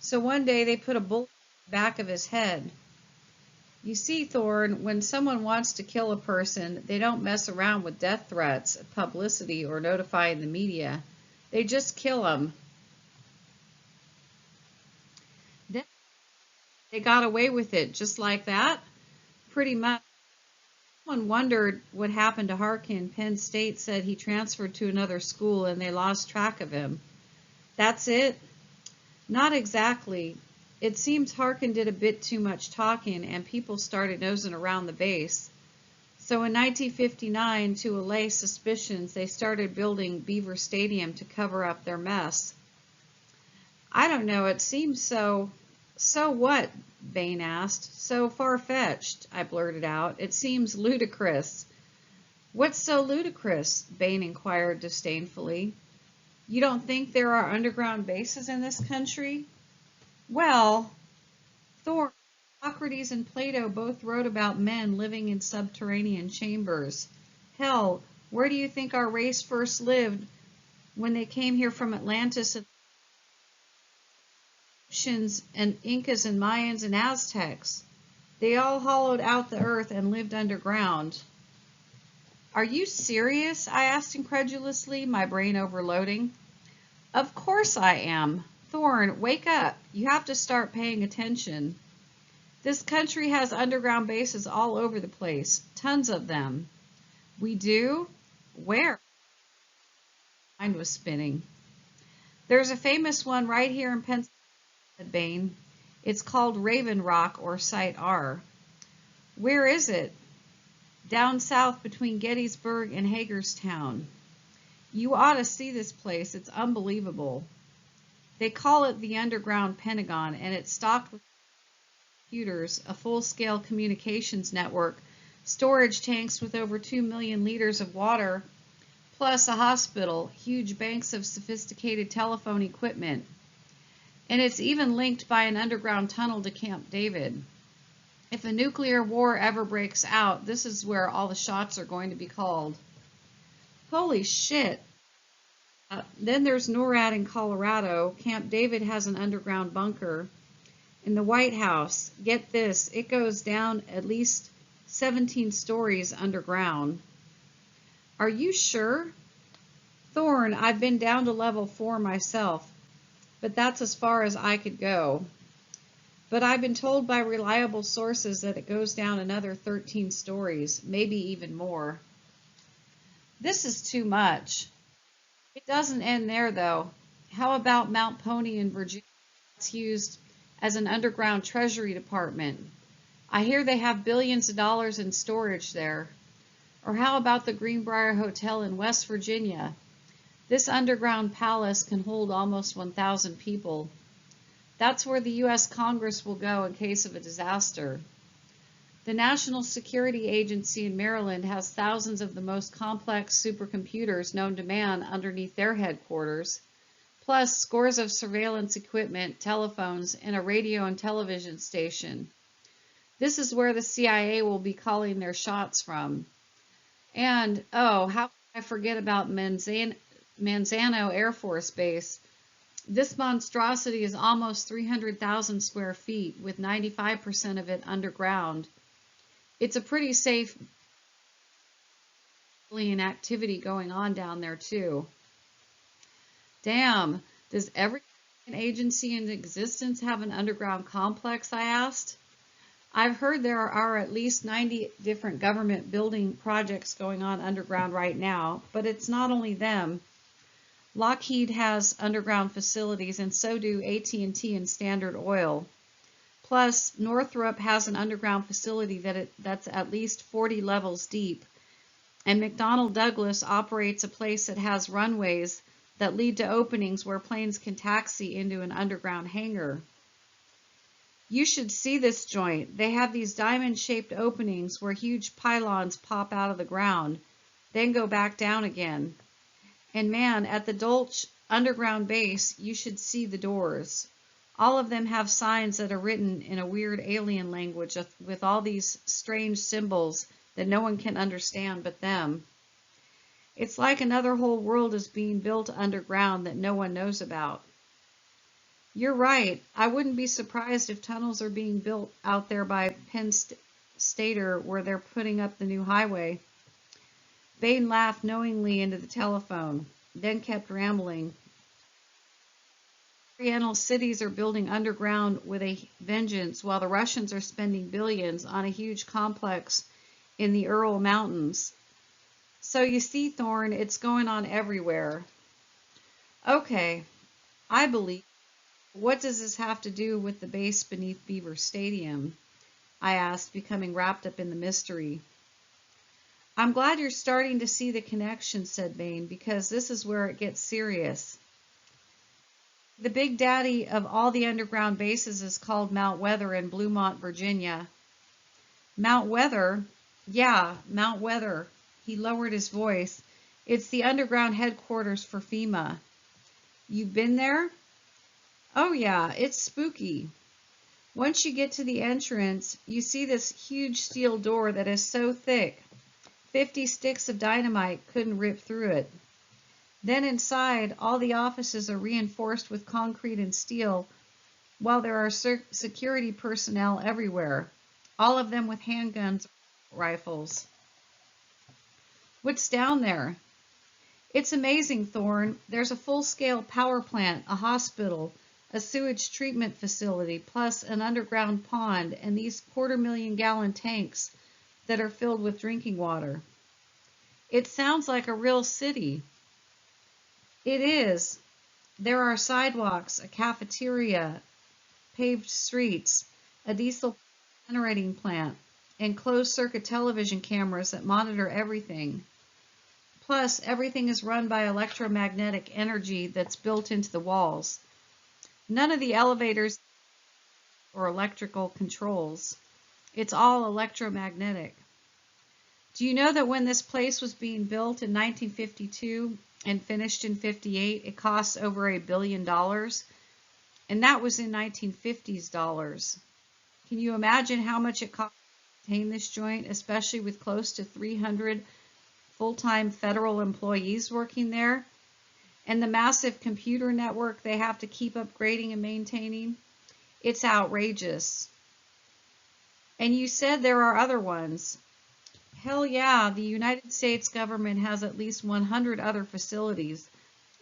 So one day they put a bullet in the back of his head. You see, Thorn, when someone wants to kill a person, they don't mess around with death threats, publicity, or notifying the media. They just kill them. Then they got away with it just like that? Pretty much. Someone wondered what happened to Harkin. Penn State said he transferred to another school and they lost track of him. That's it? Not exactly. It seems Harkin did a bit too much talking and people started nosing around the base. So in 1959, to allay suspicions, they started building Beaver Stadium to cover up their mess. I don't know, it seems so... So what? Bain asked. So far-fetched, I blurted out. It seems ludicrous. What's so ludicrous? Bain inquired disdainfully. You don't think there are underground bases in this country? Well, Thorn, Socrates and Plato both wrote about men living in subterranean chambers. Hell, where do you think our race first lived when they came here from Atlantis and Egyptians and Incas and Mayans and Aztecs? They all hollowed out the earth and lived underground. Are you serious? I asked incredulously, my brain overloading. Of course I am. Thorn, wake up. You have to start paying attention. This country has underground bases all over the place. Tons of them. We do? Where? My mind was spinning. There's a famous one right here in Pennsylvania, said Bain. It's called Raven Rock or Site R. Where is it? Down south between Gettysburg and Hagerstown. You ought to see this place. It's unbelievable. They call it the Underground Pentagon, and it's stocked with computers, a full-scale communications network, storage tanks with over 2 million liters of water, plus a hospital, huge banks of sophisticated telephone equipment. And it's even linked by an underground tunnel to Camp David. If a nuclear war ever breaks out, this is where all the shots are going to be called. Holy shit. Then there's NORAD in Colorado. Camp David has an underground bunker. In the White House, get this, it goes down at least 17 stories underground. Are you sure? Thorn, I've been down to level 4 myself, but that's as far as I could go. But I've been told by reliable sources that it goes down another 13 stories, maybe even more. This is too much. It doesn't end there, though. How about Mount Pony in Virginia? It's used as an underground treasury department. I hear they have billions of dollars in storage there. Or how about the Greenbrier Hotel in West Virginia? This underground palace can hold almost 1,000 people. That's where the U.S. Congress will go in case of a disaster. The National Security Agency in Maryland has thousands of the most complex supercomputers known to man underneath their headquarters, plus scores of surveillance equipment, telephones, and a radio and television station. This is where the CIA will be calling their shots from. And, oh, how can I forget about Manzano Air Force Base? This monstrosity is almost 300,000 square feet, with 95% of it underground. It's a pretty safe alien activity going on down there, too. Damn, does every agency in existence have an underground complex, I asked? I've heard there are at least 90 different government building projects going on underground right now, but it's not only them. Lockheed has underground facilities, and so do AT&T and Standard Oil. Plus, Northrop has an underground facility that's at least 40 levels deep, and McDonnell Douglas operates a place that has runways that lead to openings where planes can taxi into an underground hangar. You should see this joint. They have these diamond-shaped openings where huge pylons pop out of the ground, then go back down again. And man, at the Dolch underground base, you should see the doors. All of them have signs that are written in a weird alien language with all these strange symbols that no one can understand but them. It's like another whole world is being built underground that no one knows about. You're right. I wouldn't be surprised if tunnels are being built out there by Penn Stater where they're putting up the new highway. Bain laughed knowingly into the telephone, then kept rambling. Oriental cities are building underground with a vengeance, while the Russians are spending billions on a huge complex in the Ural Mountains. So you see, Thorn, it's going on everywhere. Okay, I believe. What does this have to do with the base beneath Beaver Stadium? I asked, becoming wrapped up in the mystery. I'm glad you're starting to see the connection, said Bain, because this is where it gets serious. The big daddy of all the underground bases is called Mount Weather in Bluemont, Virginia. Mount Weather? Yeah, Mount Weather. He lowered his voice. It's the underground headquarters for FEMA. You've been there? Oh yeah, it's spooky. Once you get to the entrance, you see this huge steel door that is so thick, 50 sticks of dynamite couldn't rip through it. Then inside, all the offices are reinforced with concrete and steel, while there are security personnel everywhere, all of them with handguns, rifles. What's down there? It's amazing, Thorn. There's a full-scale power plant, a hospital, a sewage treatment facility, plus an underground pond, and these 250,000-gallon tanks that are filled with drinking water. It sounds like a real city. It is. There are sidewalks, a cafeteria, paved streets, a diesel generating plant, and closed circuit television cameras that monitor everything. Plus, everything is run by electromagnetic energy that's built into the walls. None of the elevators or electrical controls. It's all electromagnetic. Do you know that when this place was being built in 1952 and finished in 58, it cost over $1 billion? And that was in 1950s dollars. Can you imagine how much it cost to maintain this joint, especially with close to 300 full-time federal employees working there? And the massive computer network they have to keep upgrading and maintaining? It's outrageous. And you said there are other ones. Hell yeah, the United States government has at least 100 other facilities.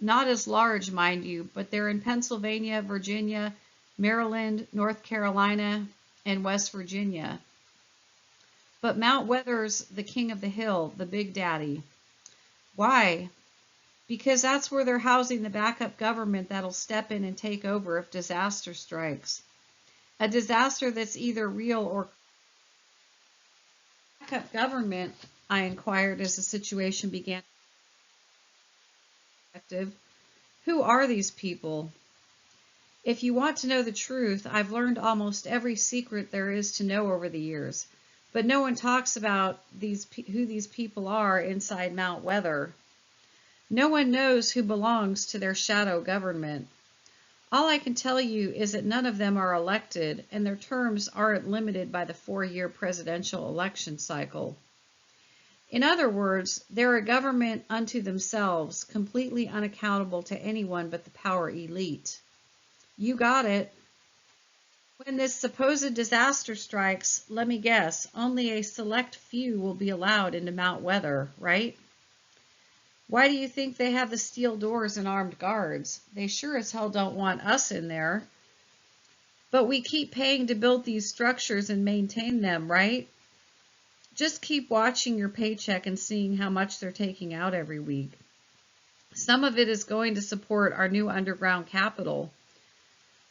Not as large, mind you, but they're in Pennsylvania, Virginia, Maryland, North Carolina, and West Virginia. But Mount Weather's the king of the hill, the big daddy. Why? Because that's where they're housing the backup government that'll step in and take over if disaster strikes. A disaster that's either real or backup government, I inquired as the situation began. Who are these people? If you want to know the truth, I've learned almost every secret there is to know over the years, but no one talks about who these people are inside Mount Weather. No one knows who belongs to their shadow government. All I can tell you is that none of them are elected, and their terms aren't limited by the 4-year presidential election cycle. In other words, they're a government unto themselves, completely unaccountable to anyone but the power elite. You got it. When this supposed disaster strikes, let me guess, only a select few will be allowed into Mount Weather, right? Why do you think they have the steel doors and armed guards? They sure as hell don't want us in there. But we keep paying to build these structures and maintain them, right? Just keep watching your paycheck and seeing how much they're taking out every week. Some of it is going to support our new underground capital.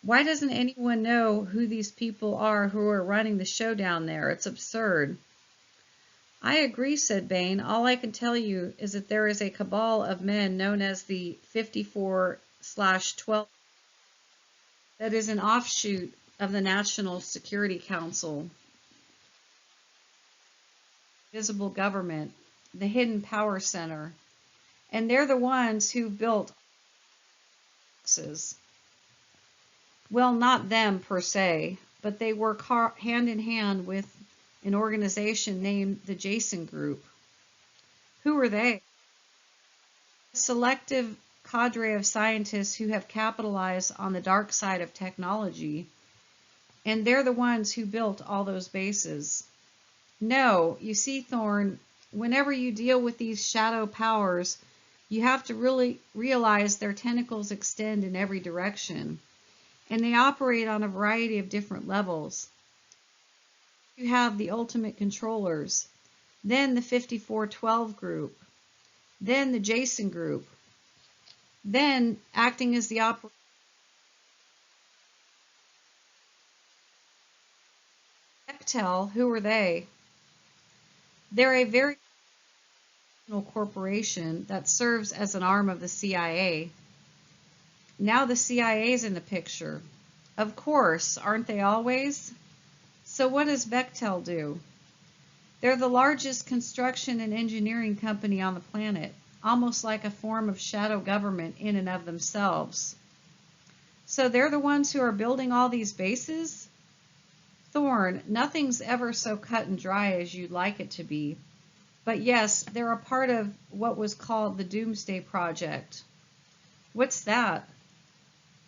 Why doesn't anyone know who these people are who are running the show down there? It's absurd. I agree, said Bain. All I can tell you is that there is a cabal of men known as the 54/12 that is an offshoot of the National Security Council. Visible government, the hidden power center. And they're the ones who built Texas. Well, not them per se, but they work hand in hand with an organization named the Jason Group. Who are they? A selective cadre of scientists who have capitalized on the dark side of technology, and they're the ones who built all those bases. No, you see, Thorn, whenever you deal with these shadow powers, you have to really realize their tentacles extend in every direction, and they operate on a variety of different levels. You have the ultimate controllers, then the 54/12 group, then the Jason group, then acting as the operator. Bechtel, who are they? They're a very corporation that serves as an arm of the CIA. Now the CIA's in the picture. Of course, aren't they always? So what does Bechtel do? They're the largest construction and engineering company on the planet, almost like a form of shadow government in and of themselves. So they're the ones who are building all these bases? Thorn, nothing's ever so cut and dry as you'd like it to be. But yes, they're a part of what was called the Doomsday Project. What's that?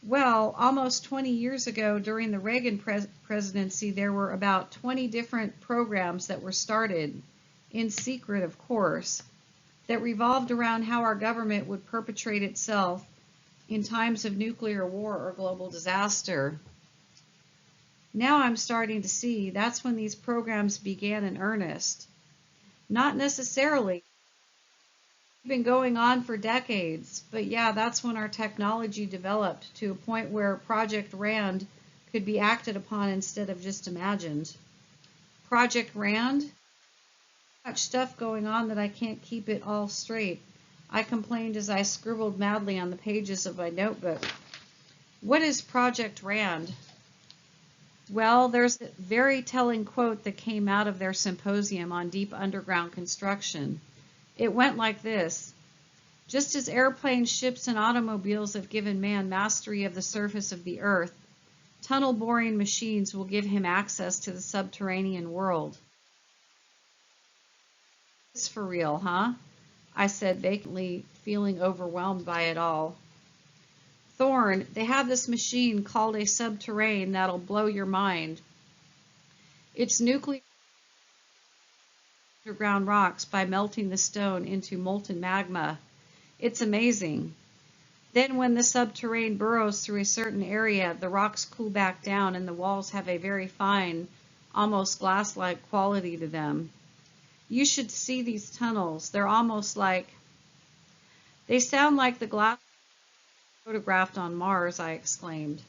Well, almost 20 years ago, during the Reagan presidency, there were about 20 different programs that were started, in secret, of course, that revolved around how our government would perpetrate itself in times of nuclear war or global disaster. Now I'm starting to see that's when these programs began in earnest. Not necessarily. Been going on for decades, but yeah, that's when our technology developed to a point where Project Rand could be acted upon instead of just imagined. Project Rand? Much stuff going on that I can't keep it all straight, I complained as I scribbled madly on the pages of my notebook. What is Project Rand? Well, there's a very telling quote that came out of their symposium on deep underground construction. It went like this: just as airplanes, ships, and automobiles have given man mastery of the surface of the earth, tunnel boring machines will give him access to the subterranean world. It's for real, huh? I said vacantly, feeling overwhelmed by it all. Thorn, they have this machine called a subterrane that'll blow your mind. It's nuclear underground rocks by melting the stone into molten magma. It's amazing. Then when the subterrane burrows through a certain area, the rocks cool back down and the walls have a very fine, almost glass-like quality to them. You should see these tunnels. They're almost like... They sound like the glass photographed on Mars, I exclaimed.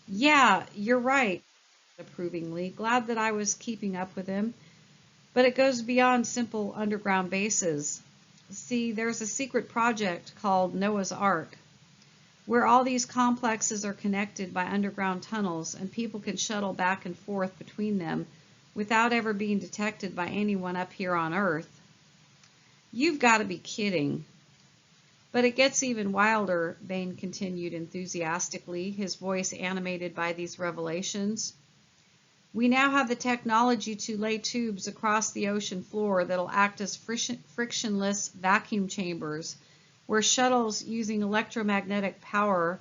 Yeah, you're right, approvingly, glad that I was keeping up with him. But it goes beyond simple underground bases. See, there's a secret project called Noah's Ark, where all these complexes are connected by underground tunnels and people can shuttle back and forth between them without ever being detected by anyone up here on Earth. You've got to be kidding. But it gets even wilder, Bain continued enthusiastically, his voice animated by these revelations. We now have the technology to lay tubes across the ocean floor that'll act as frictionless vacuum chambers, where shuttles using electromagnetic power,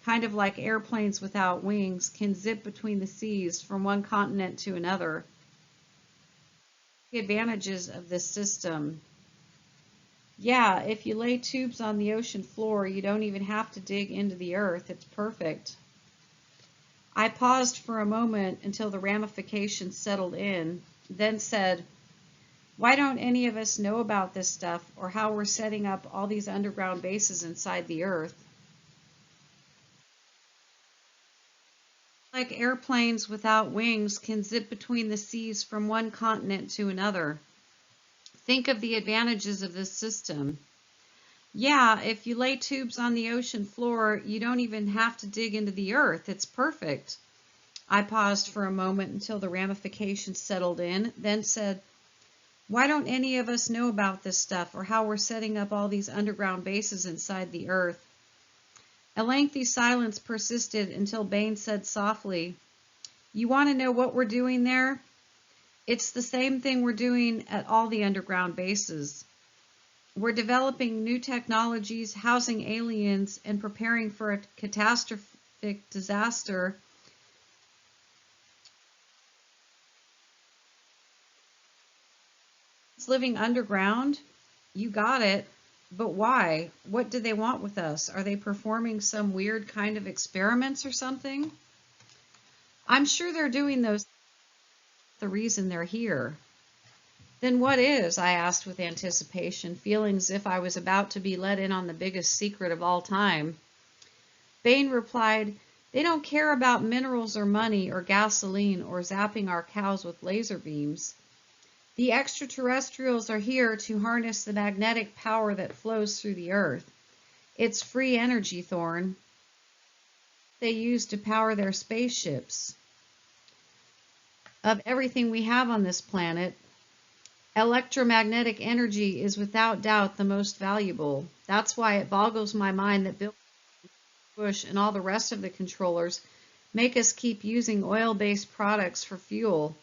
kind of like airplanes without wings, can zip between the seas from one continent to another. The advantages of this system. Yeah, if you lay tubes on the ocean floor, you don't even have to dig into the earth. It's perfect. I paused for a moment until the ramifications settled in, then said, why don't any of us know about this stuff or how we're setting up all these underground bases inside the earth? Like airplanes without wings can zip between the seas from one continent to another. Think of the advantages of this system. Yeah, if you lay tubes on the ocean floor, you don't even have to dig into the earth. It's perfect. I paused for a moment until the ramifications settled in, then said, why don't any of us know about this stuff or how we're setting up all these underground bases inside the earth? A lengthy silence persisted until Bain said softly, you want to know what we're doing there? It's the same thing we're doing at all the underground bases. We're developing new technologies, housing aliens, and preparing for a catastrophic disaster. It's living underground? You got it. But why? What do they want with us? Are they performing some weird kind of experiments or something? I'm sure they're doing those. The reason they're here. Then what is? I asked with anticipation, feeling as if I was about to be let in on the biggest secret of all time. Bain replied, they don't care about minerals or money or gasoline or zapping our cows with laser beams. The extraterrestrials are here to harness the magnetic power that flows through the earth. It's free energy, Thorn. They use to power their spaceships. Of everything we have on this planet, electromagnetic energy is without doubt the most valuable. That's why it boggles my mind that Bill Bush and all the rest of the controllers make us keep using oil-based products for fuel.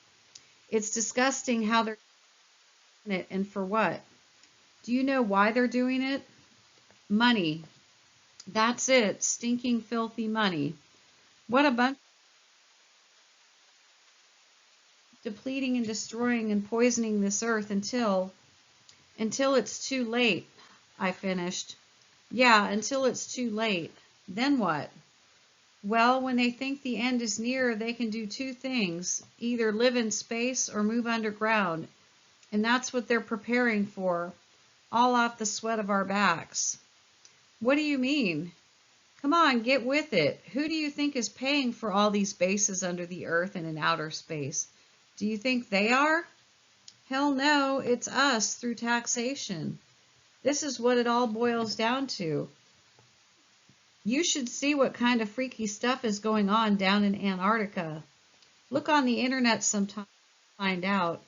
It's disgusting how they're doing it and for what. Do you know why they're doing it? Money. That's it. Stinking, filthy money. What a bunch. Depleting and destroying and poisoning this earth until it's too late, I finished. Yeah, until it's too late. Then what? Well, when they think the end is near, they can do two things, either live in space or move underground, and that's what they're preparing for, all off the sweat of our backs. What do you mean? Come on, get with it. Who do you think is paying for all these bases under the earth and in outer space? Do you think they are? Hell no, it's us through taxation. This is what it all boils down to. You should see what kind of freaky stuff is going on down in Antarctica. Look on the internet sometime to find out.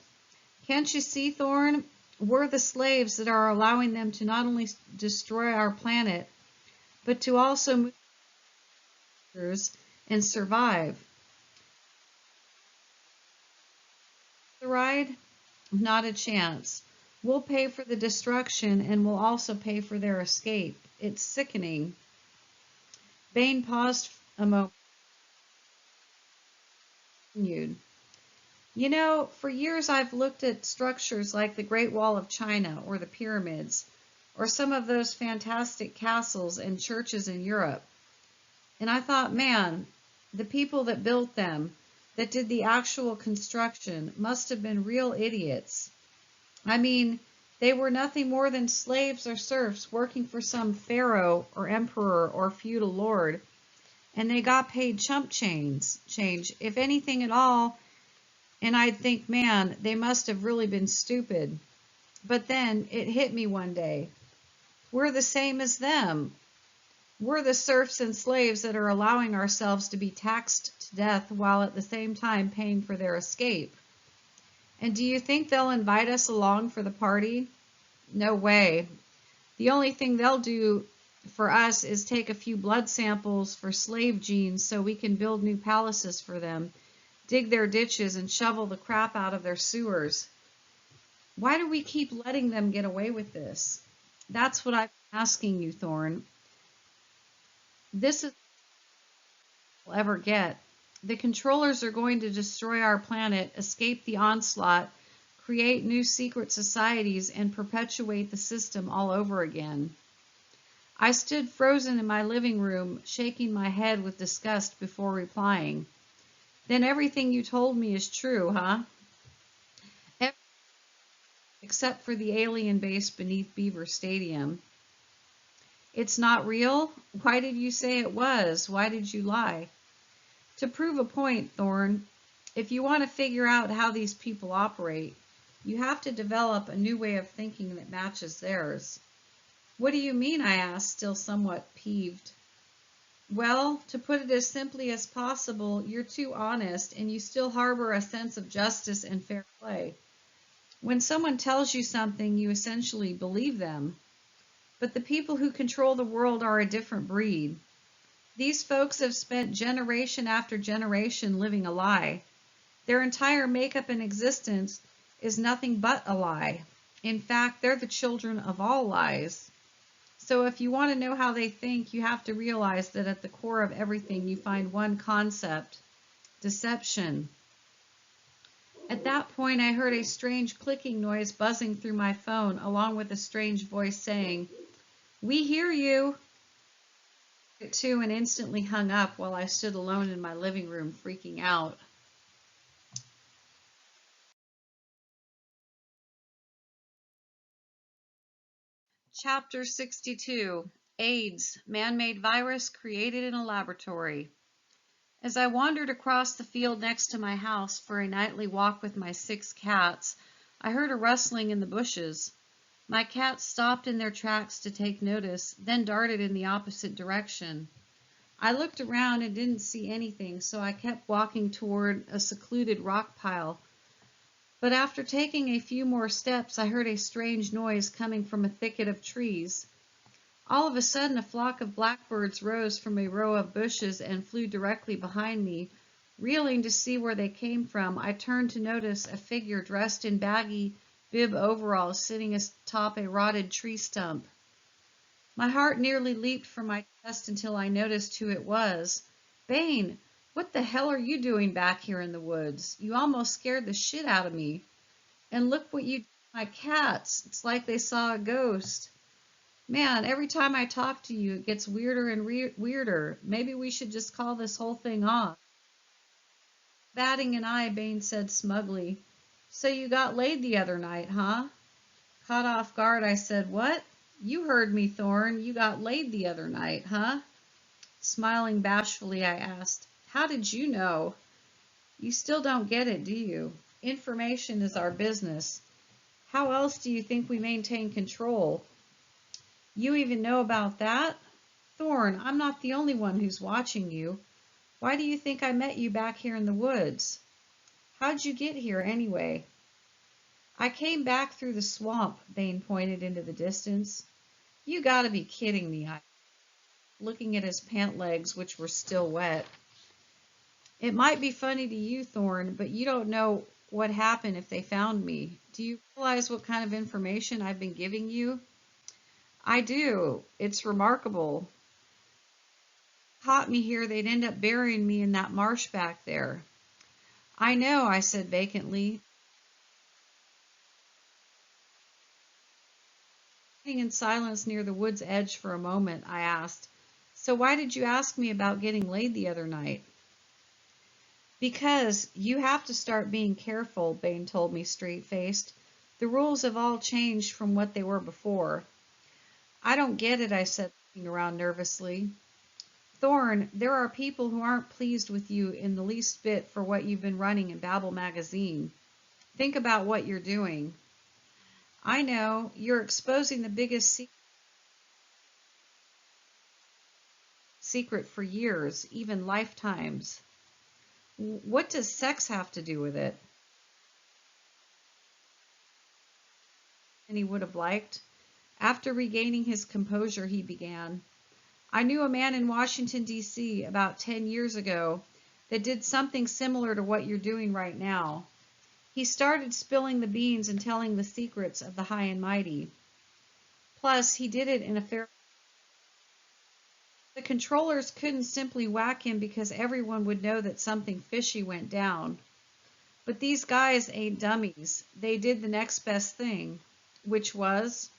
Can't you see, Thorn? We're the slaves that are allowing them to not only destroy our planet, but to also move and survive. The ride? Not a chance. We'll pay for the destruction and we'll also pay for their escape. It's sickening. Bain paused a moment and continued. You know, for years I've looked at structures like the Great Wall of China or the pyramids or some of those fantastic castles and churches in Europe. And I thought, man, the people that built them, that did the actual construction, must have been real idiots. I mean, they were nothing more than slaves or serfs working for some pharaoh or emperor or feudal lord, and they got paid chump change, if anything at all, and I'd think, man, they must have really been stupid. But then it hit me one day. We're the same as them. We're the serfs and slaves that are allowing ourselves to be taxed to death while at the same time paying for their escape. And do you think they'll invite us along for the party? No way. The only thing they'll do for us is take a few blood samples for slave genes so we can build new palaces for them, dig their ditches, and shovel the crap out of their sewers. Why do we keep letting them get away with this? That's what I'm asking you, Thorn. This is all we'll ever get. The controllers are going to destroy our planet, escape the onslaught, create new secret societies, and perpetuate the system all over again. I stood frozen in my living room, shaking my head with disgust before replying. Then everything you told me is true, huh? Except for the alien base beneath Beaver Stadium. It's not real? Why did you say it was? Why did you lie? To prove a point, Thorn, if you want to figure out how these people operate, you have to develop a new way of thinking that matches theirs. What do you mean? I asked, still somewhat peeved. Well, to put it as simply as possible, you're too honest and you still harbor a sense of justice and fair play. When someone tells you something, you essentially believe them. But the people who control the world are a different breed. These folks have spent generation after generation living a lie. Their entire makeup and existence is nothing but a lie. In fact, they're the children of all lies. So if you want to know how they think, you have to realize that at the core of everything you find one concept: deception. At that point, I heard a strange clicking noise buzzing through my phone, along with a strange voice saying, "We hear you." It too, and instantly hung up while I stood alone in my living room, freaking out. Chapter 62: AIDS, Man-Made Virus Created in a Laboratory. As I wandered across the field next to my house for a nightly walk with my 6 cats, I heard a rustling in the bushes. My cats stopped in their tracks to take notice, then darted in the opposite direction. I looked around and didn't see anything, so I kept walking toward a secluded rock pile. But after taking a few more steps, I heard a strange noise coming from a thicket of trees. All of a sudden, a flock of blackbirds rose from a row of bushes and flew directly behind me. Reeling to see where they came from, I turned to notice a figure dressed in baggy bib overalls sitting atop a rotted tree stump. My heart nearly leaped from my chest until I noticed who it was. "Bane, what the hell are you doing back here in the woods? You almost scared the shit out of me. And look what you did to my cats. It's like they saw a ghost. Man, every time I talk to you, it gets weirder and weirder. Maybe we should just call this whole thing off." Batting an eye, Bane said smugly, "So you got laid the other night, huh?" Caught off guard, I said, "What? You heard me, Thorn. You got laid the other night, huh?" Smiling bashfully, I asked, "How did you know?" "You still don't get it, do you? Information is our business. How else do you think we maintain control?" "You even know about that?" "Thorn, I'm not the only one who's watching you. Why do you think I met you back here in the woods? How'd you get here, anyway?" "I came back through the swamp," Bane pointed into the distance. "You gotta be kidding me," I looking at his pant legs, which were still wet. "It might be funny to you, Thorn, but you don't know what happened if they found me. Do you realize what kind of information I've been giving you?" "I do. It's remarkable. Caught me here, they'd end up burying me in that marsh back there." "I know," I said vacantly. Sitting in silence near the wood's edge for a moment, I asked, "So why did you ask me about getting laid the other night?" "Because you have to start being careful," Bane told me straight-faced. "The rules have all changed from what they were before." "I don't get it," I said, looking around nervously. "Thorn, there are people who aren't pleased with you in the least bit for what you've been running in Babel magazine. Think about what you're doing." "I know. You're exposing the biggest secret for years, even lifetimes." "What does sex have to do with it?" And he would have liked. After regaining his composure, he began, "I knew a man in Washington, D.C. about 10 years ago that did something similar to what you're doing right now. He started spilling the beans and telling the secrets of the high and mighty. Plus, he did it in a fair. The controllers couldn't simply whack him because everyone would know that something fishy went down. But these guys ain't dummies. They did the next best thing, which was,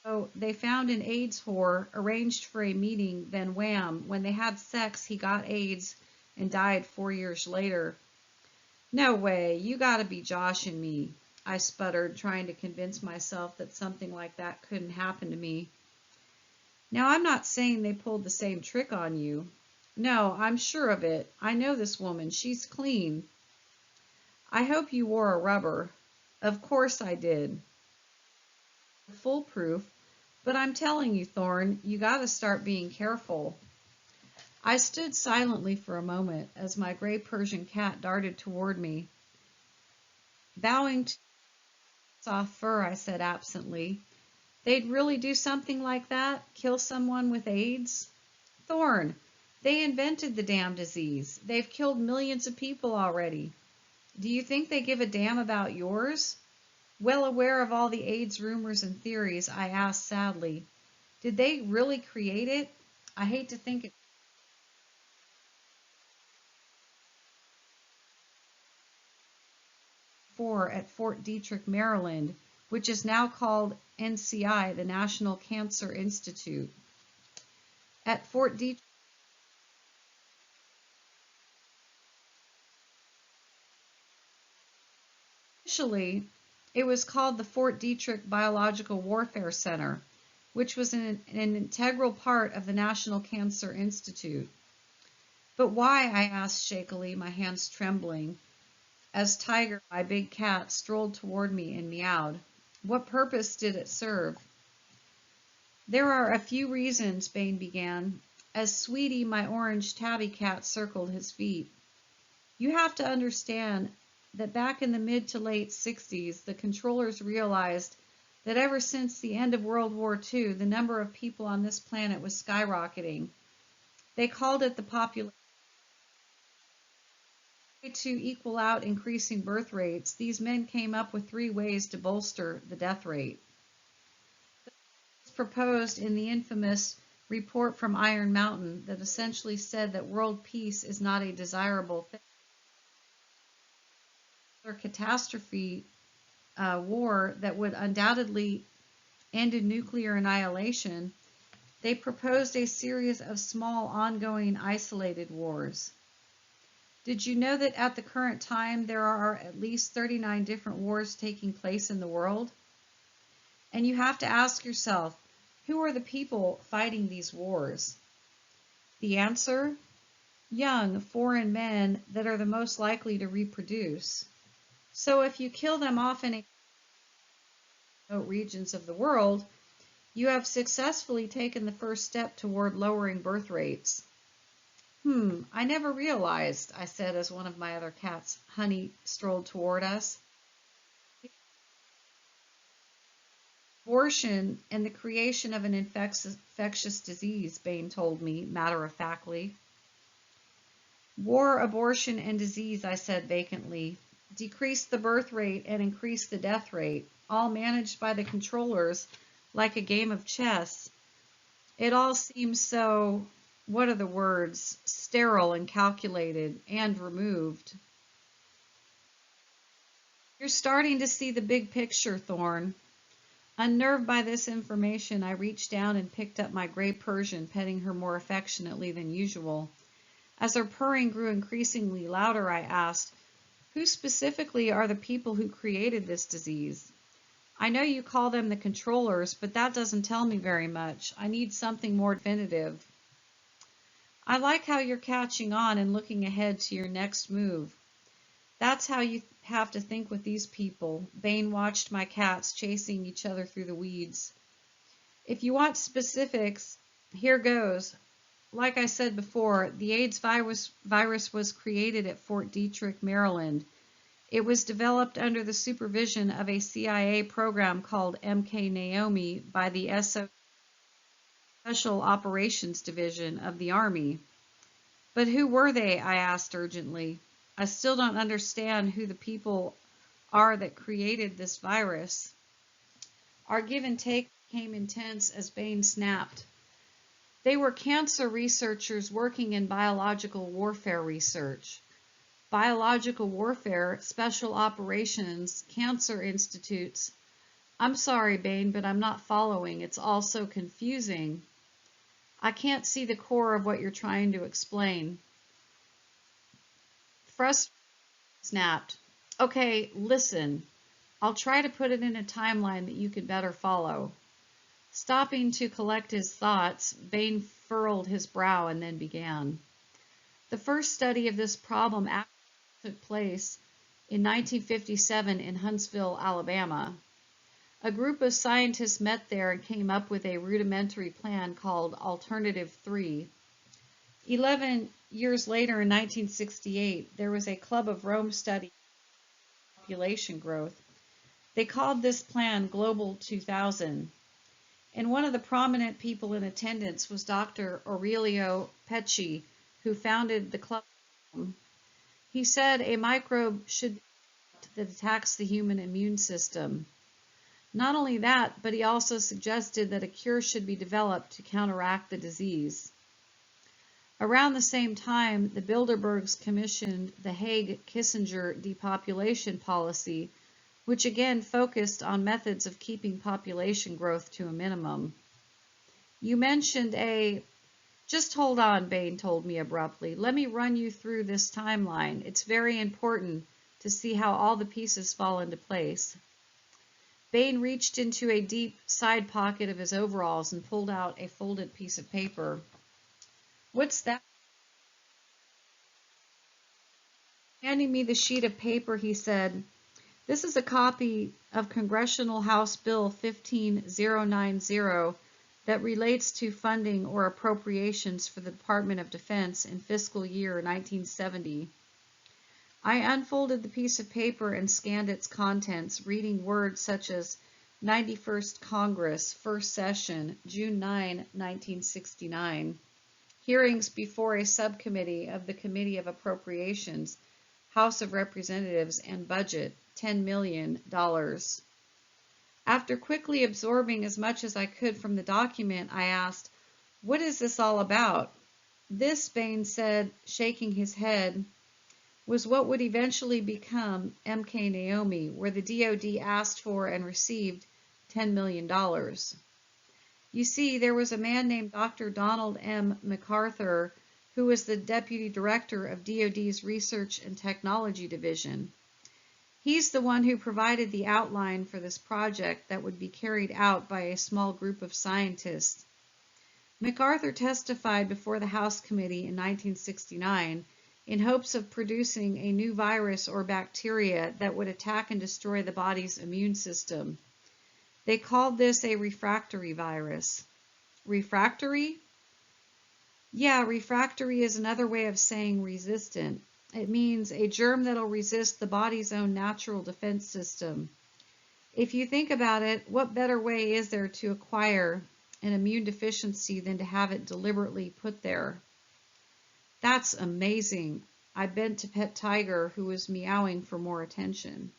oh, they found an AIDS whore, arranged for a meeting, then wham, when they had sex, he got AIDS and died 4 years later." "No way, you gotta be joshing me," I sputtered, trying to convince myself that something like that couldn't happen to me. "Now, I'm not saying they pulled the same trick on you. No, I'm sure of it. I know this woman. She's clean." "I hope you wore a rubber." "Of course I did. Foolproof. But I'm telling you, Thorn, you gotta start being careful." I stood silently for a moment as my gray Persian cat darted toward me. Bowing to soft fur, I said absently, "They'd really do something like that? Kill someone with AIDS?" "Thorn, they invented the damn disease. They've killed millions of people already. Do you think they give a damn about yours?" Well aware of all the AIDS rumors and theories, I asked sadly, "Did they really create it? I hate to think it for at Fort Detrick, Maryland, which is now called NCI, the National Cancer Institute. At Fort Detrick, initially, it was called the Fort Detrick Biological Warfare Center, which was an integral part of the National Cancer Institute." "But why?" I asked shakily, my hands trembling, as Tiger, my big cat, strolled toward me and meowed. "What purpose did it serve?" "There are a few reasons," Bane began, as Sweetie, my orange tabby cat, circled his feet. "You have to understand that back in the mid to late 60s, the controllers realized that ever since the end of World War II, the number of people on this planet was skyrocketing. They called it the population. To equal out increasing birth rates, these men came up with 3 ways to bolster the death rate. It was proposed in the infamous report from Iron Mountain that essentially said that world peace is not a desirable thing. Or catastrophe war that would undoubtedly end in nuclear annihilation, they proposed a series of small, ongoing, isolated wars. Did you know that at the current time there are at least 39 different wars taking place in the world? And you have to ask yourself, Who are the people fighting these wars? The answer? Young, foreign men that are the most likely to reproduce. So if you kill them off in remote regions of the world, you have successfully taken the first step toward lowering birth rates. I never realized, I said as one of my other cats, Honey, strolled toward us. Abortion and the creation of an infectious disease, Bain told me, matter-of-factly. War, abortion, and disease, I said vacantly. Decrease the birth rate and increase the death rate, all managed by the controllers like a game of chess. It all seems so, what are the words, sterile and calculated and removed. You're starting to see the big picture, Thorn. Unnerved by this information, I reached down and picked up my gray Persian, petting her more affectionately than usual. As her purring grew increasingly louder, I asked, who specifically are the people who created this disease? I know you call them the controllers, but that doesn't tell me very much. I need something more definitive. I like how you're catching on and looking ahead to your next move. That's how you have to think with these people. Bain watched my cats chasing each other through the weeds. If you want specifics, here goes. Like I said before, the AIDS virus was created at Fort Detrick, Maryland. It was developed under the supervision of a CIA program called MK Naomi by the Special Operations Division of the Army. But who were they? I asked urgently. I still don't understand who the people are that created this virus. Our give and take became intense as Bain snapped. They were cancer researchers working in biological warfare research. Biological warfare, special operations, cancer institutes. I'm sorry, Bain, but I'm not following. It's all so confusing. I can't see the core of what you're trying to explain. Frustrated, snapped. Okay, listen. I'll try to put it in a timeline that you can better follow. Stopping to collect his thoughts, Bain furrowed his brow and then began. The first study of this problem took place in 1957 in Huntsville, Alabama. A group of scientists met there and came up with a rudimentary plan called Alternative 3. 11 years later, in 1968, there was a Club of Rome study of population growth. They called this plan Global 2000. And one of the prominent people in attendance was Dr. Aurelio Pecci, who founded the Club of Rome. He said a microbe should be that attacks the human immune system. Not only that, but he also suggested that a cure should be developed to counteract the disease. Around the same time, the Bilderbergs commissioned the Haig-Kissinger depopulation policy, which again focused on methods of keeping population growth to a minimum. You mentioned Just hold on, Bain told me abruptly. Let me run you through this timeline. It's very important to see how all the pieces fall into place. Bain reached into a deep side pocket of his overalls and pulled out a folded piece of paper. What's that? Handing me the sheet of paper, he said, this is a copy of Congressional House Bill 15090 that relates to funding or appropriations for the Department of Defense in fiscal year 1970. I unfolded the piece of paper and scanned its contents, reading words such as 91st Congress, First Session, June 9, 1969. Hearings before a subcommittee of the Committee of Appropriations, House of Representatives, and Budget, $10 million. After quickly absorbing as much as I could from the document, I asked, what is this all about? This, Bain said, shaking his head, was what would eventually become MK Naomi, where the DoD asked for and received $10 million. You see, there was a man named Dr. Donald M. MacArthur, who was the Deputy Director of DoD's Research and Technology Division. He's the one who provided the outline for this project that would be carried out by a small group of scientists. MacArthur testified before the House Committee in 1969 in hopes of producing a new virus or bacteria that would attack and destroy the body's immune system. They called this a refractory virus. Refractory? Yeah, refractory is another way of saying resistant. It means a germ that'll resist the body's own natural defense system. If you think about it, what better way is there to acquire an immune deficiency than to have it deliberately put there? That's amazing. I bent to pet Tiger, who was meowing for more attention.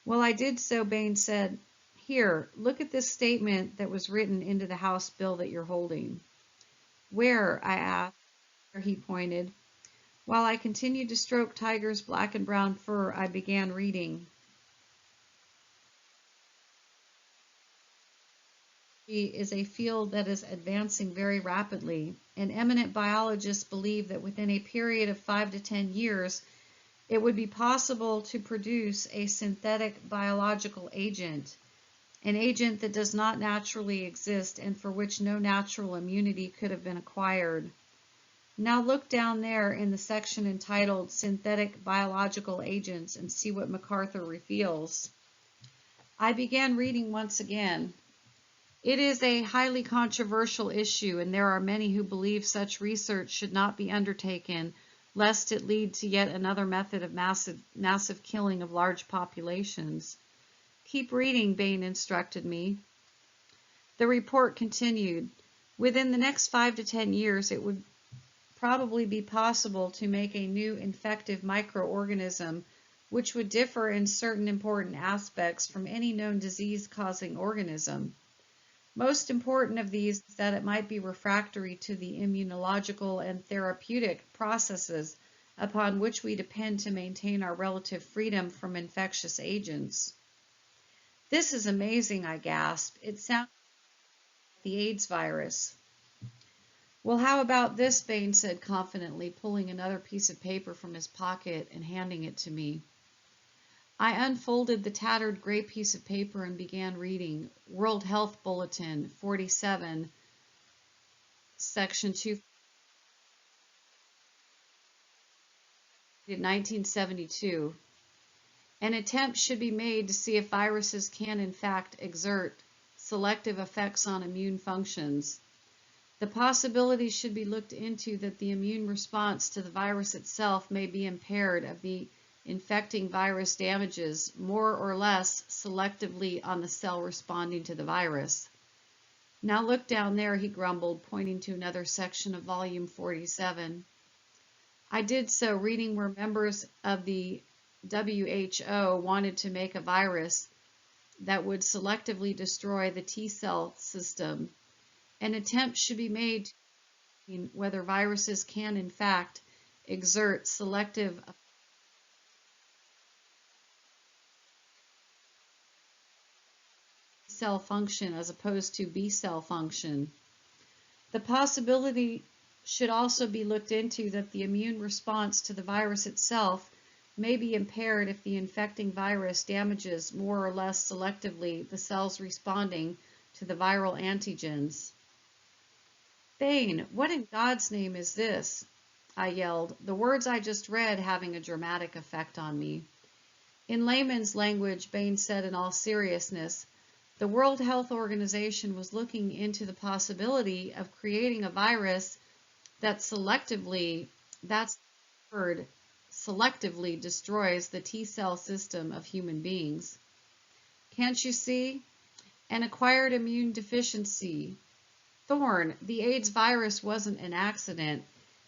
While I did so, Bain said, "Here, look at this statement that was written into the House bill that you're holding." "Where?" I asked. Where he pointed. While I continued to stroke Tiger's black and brown fur, I began reading. Is a field that is advancing very rapidly, and eminent biologists believe that within a period of 5 to 10 years, it would be possible to produce a synthetic biological agent, an agent that does not naturally exist and for which no natural immunity could have been acquired. Now look down there in the section entitled Synthetic Biological Agents and see what MacArthur reveals. I began reading once again. It is a highly controversial issue, and there are many who believe such research should not be undertaken, lest it lead to yet another method of massive killing of large populations. Keep reading, Bain instructed me. The report continued. Within the next 5 to 10 years, it would probably be possible to make a new infective microorganism which would differ in certain important aspects from any known disease-causing organism. Most important of these is that it might be refractory to the immunological and therapeutic processes upon which we depend to maintain our relative freedom from infectious agents. This is amazing, I gasped. It sounds like the AIDS virus. Well, how about this, Bain said confidently, pulling another piece of paper from his pocket and handing it to me. I unfolded the tattered gray piece of paper and began reading World Health Bulletin 47, Section 2, 1972. An attempt should be made to see if viruses can in fact exert selective effects on immune functions. The possibility should be looked into that the immune response to the virus itself may be impaired if the infecting virus damages more or less selectively on the cell responding to the virus. Now look down there, he grumbled, pointing to another section of volume 47. I did so, reading where members of the WHO wanted to make a virus that would selectively destroy the T-cell system. An attempt should be made to determine whether viruses can in fact exert selective cell function as opposed to B cell function. The possibility should also be looked into that the immune response to the virus itself may be impaired if the infecting virus damages more or less selectively the cells responding to the viral antigens. Bain, what in God's name is this? I yelled, the words I just read having a dramatic effect on me. In layman's language, Bain said in all seriousness, the World Health Organization was looking into the possibility of creating a virus that selectively, that's the word, selectively destroys the T-cell system of human beings. Can't you see? An acquired immune deficiency. Thorn, the AIDS virus wasn't an accident.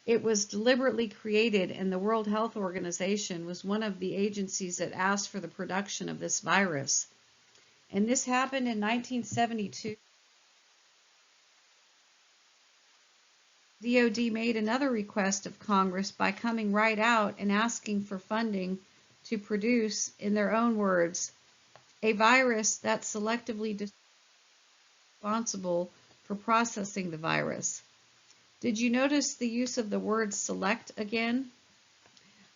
It was deliberately created, and the World Health Organization was one of the agencies that asked for the production of this virus. And this happened in 1972. DoD made another request of Congress by coming right out and asking for funding to produce, in their own words, a virus that's selectively responsible for processing the virus. Did you notice the use of the word select again?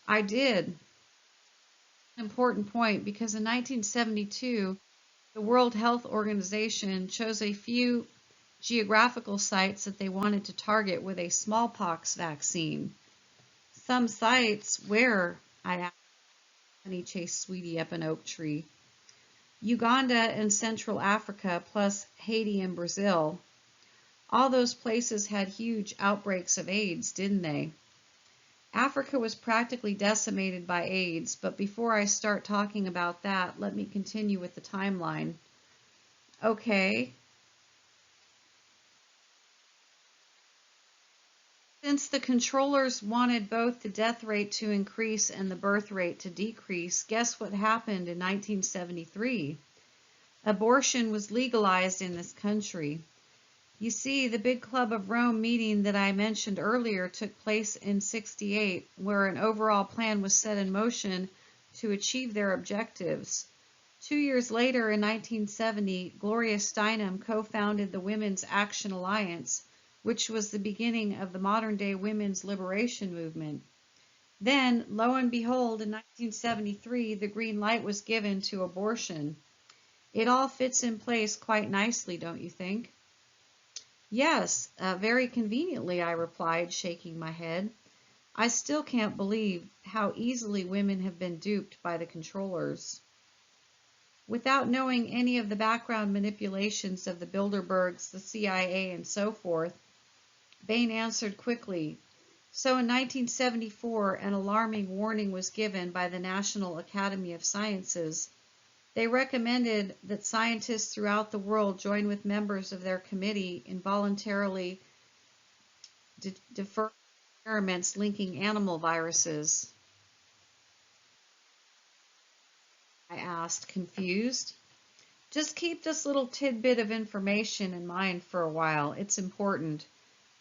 I did. An important point because in 1972, the World Health Organization chose a few geographical sites that they wanted to target with a smallpox vaccine. Some sites where I asked Honey chased Sweetie up an oak tree. Uganda and Central Africa, plus Haiti and Brazil. All those places had huge outbreaks of AIDS, didn't they? Africa was practically decimated by AIDS, but before I start talking about that, let me continue with the timeline. Okay, since the controllers wanted both the death rate to increase and the birth rate to decrease, guess what happened in 1973? Abortion was legalized in this country. You see, the Big Club of Rome meeting that I mentioned earlier took place in '68, where an overall plan was set in motion to achieve their objectives. 2 years later, in 1970, Gloria Steinem co-founded the Women's Action Alliance, which was the beginning of the modern-day women's liberation movement. Then, lo and behold, in 1973, the green light was given to abortion. It all fits in place quite nicely, don't you think? Yes, very conveniently, I replied, shaking my head. I still can't believe how easily women have been duped by the controllers. Without knowing any of the background manipulations of the Bilderbergs, the CIA, and so forth, Bain answered quickly. So in 1974, an alarming warning was given by the National Academy of Sciences. They recommended that scientists throughout the world join with members of their committee in voluntarily defer experiments linking animal viruses. I asked, confused. Just keep this little tidbit of information in mind for a while. It's important.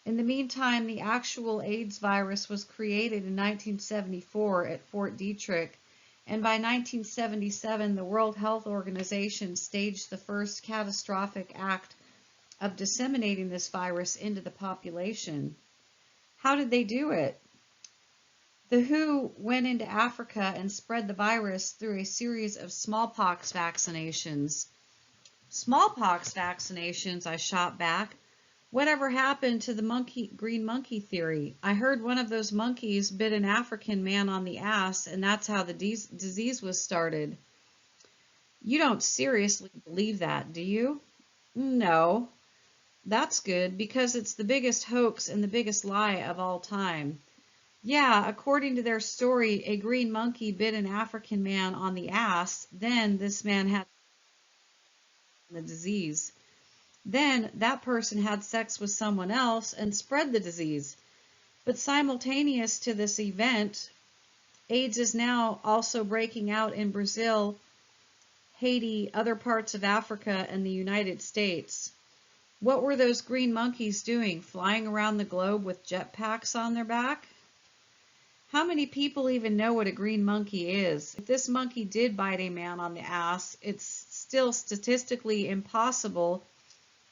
In the meantime, the actual AIDS virus was created in 1974 at Fort Detrick, and by 1977, the World Health Organization staged the first catastrophic act of disseminating this virus into the population. How did they do it? The WHO went into Africa and spread the virus through a series of smallpox vaccinations. Smallpox vaccinations, I shot back. Whatever happened to the green monkey theory? I heard one of those monkeys bit an African man on the ass, and that's how the disease was started. You don't seriously believe that, do you? No. That's good, because it's the biggest hoax and the biggest lie of all time. Yeah, according to their story, a green monkey bit an African man on the ass, then this man had the disease. Then that person had sex with someone else and spread the disease. But simultaneous to this event, AIDS is now also breaking out in Brazil, Haiti, other parts of Africa, and the United States. What were those green monkeys doing, flying around the globe with jetpacks on their back? How many people even know what a green monkey is? If this monkey did bite a man on the ass, it's still statistically impossible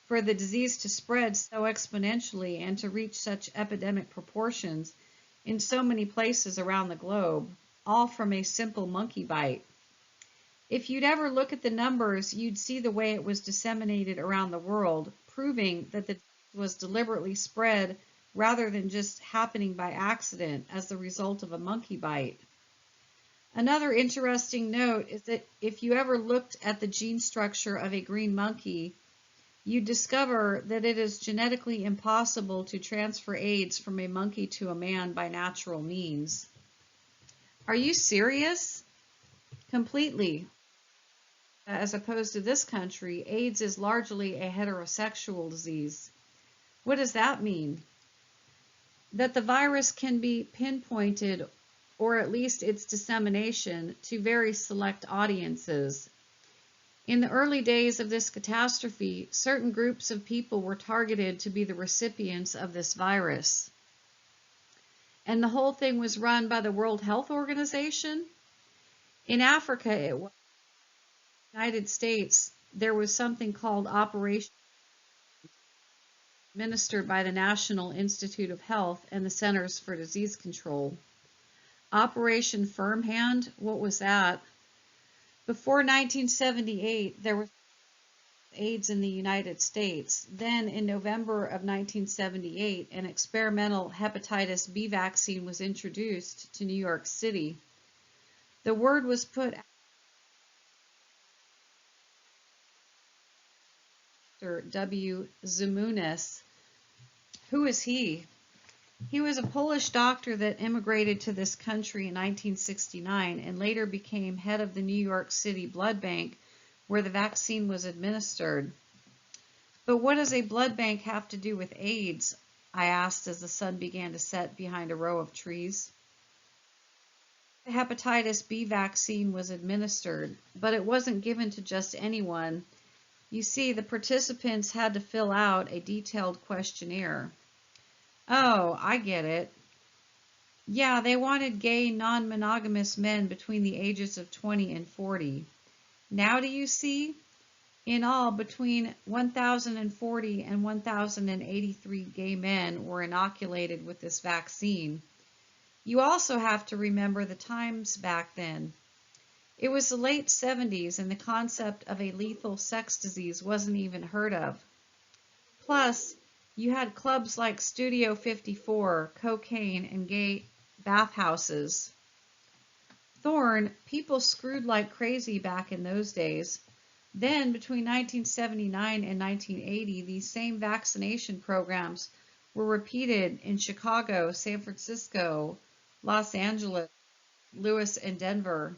for the disease to spread so exponentially and to reach such epidemic proportions in so many places around the globe, all from a simple monkey bite. If you'd ever look at the numbers, you'd see the way it was disseminated around the world, proving that the disease was deliberately spread rather than just happening by accident as the result of a monkey bite. Another interesting note is that if you ever looked at the gene structure of a green monkey, you discover that it is genetically impossible to transfer AIDS from a monkey to a man by natural means. Are you serious? Completely. As opposed to this country, AIDS is largely a heterosexual disease. What does that mean? That the virus can be pinpointed, or at least its dissemination, to very select audiences. In the early days of this catastrophe, certain groups of people were targeted to be the recipients of this virus. And the whole thing was run by the World Health Organization. In Africa, it was in the United States, there was something called Operation, administered by the National Institute of Health and the Centers for Disease Control. Operation Firm Hand, what was that? Before 1978, there was AIDS in the United States. Then, in November of 1978, an experimental hepatitis B vaccine was introduced to New York City. The word was put after W. Zumunis. Who is he? He was a Polish doctor that immigrated to this country in 1969 and later became head of the New York City blood bank where the vaccine was administered. But what does a blood bank have to do with AIDS? I asked as the sun began to set behind a row of trees. The hepatitis B vaccine was administered, but it wasn't given to just anyone. You see, the participants had to fill out a detailed questionnaire. Oh, I get it. Yeah, they wanted gay, non-monogamous men between the ages of 20 and 40. Now do you see? In all, between 1,040 and 1,083 gay men were inoculated with this vaccine. You also have to remember the times back then. It was the late 70s and the concept of a lethal sex disease wasn't even heard of. Plus, you had clubs like Studio 54, cocaine, and gay bathhouses. Thorn, people screwed like crazy back in those days. Then, between 1979 and 1980, these same vaccination programs were repeated in Chicago, San Francisco, Los Angeles, Lewis, and Denver.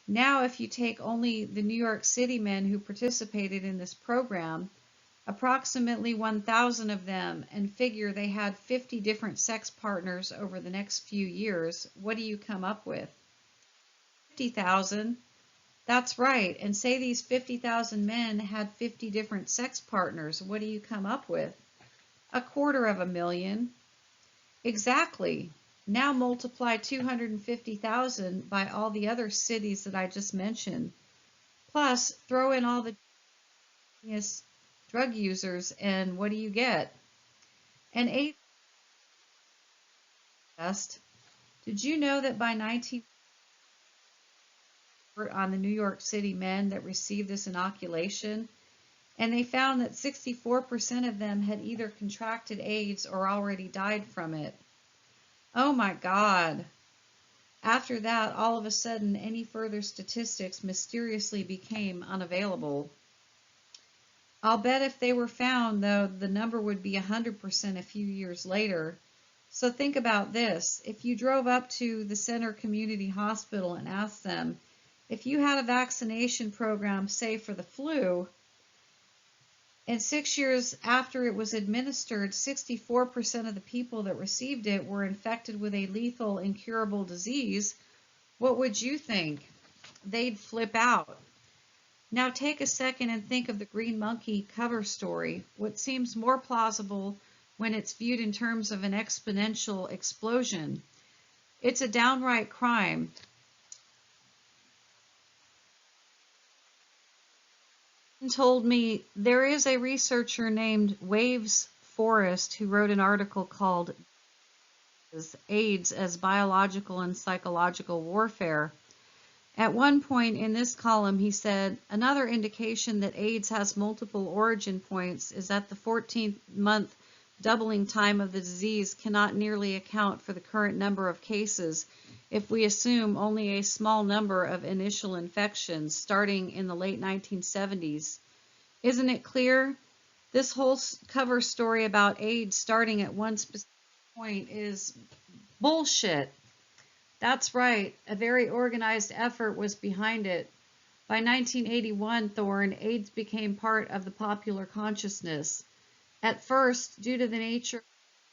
Now, if you take only the New York City men who participated in this program, approximately 1,000 of them, and figure they had 50 different sex partners over the next few years, what do you come up with? 50,000. That's right, and say these 50,000 men had 50 different sex partners, what do you come up with? 250,000. Exactly. Now multiply 250,000 by all the other cities that I just mentioned. Plus, throw in all the drug users, and what do you get? And AIDS. Did you know that by 19 on the New York City men that received this inoculation, and they found that 64% of them had either contracted AIDS or already died from it. Oh my God. After that, all of a sudden, any further statistics mysteriously became unavailable. I'll bet if they were found, though, the number would be 100% a few years later. So think about this. If you drove up to the Center Community Hospital and asked them, if you had a vaccination program, say for the flu, and 6 years after it was administered, 64% of the people that received it were infected with a lethal, incurable disease, what would you think? They'd flip out. Now take a second and think of the Green Monkey cover story. What seems more plausible when it's viewed in terms of an exponential explosion? It's a downright crime. Told me there is a researcher named Waves Forrest who wrote an article called AIDS as Biological and Psychological Warfare. At one point in this column, he said, another indication that AIDS has multiple origin points is that the 14-month doubling time of the disease cannot nearly account for the current number of cases if we assume only a small number of initial infections starting in the late 1970s. Isn't it clear? This whole cover story about AIDS starting at one specific point is bullshit. That's right, a very organized effort was behind it. By 1981, Thorn, AIDS became part of the popular consciousness. At first, due to the nature of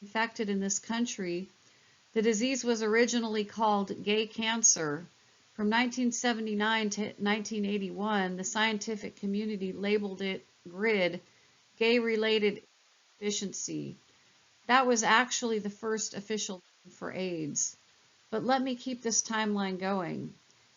infected in this country, the disease was originally called gay cancer. From 1979 to 1981, the scientific community labeled it GRID, gay-related deficiency. That was actually the first official name for AIDS. But let me keep this timeline going.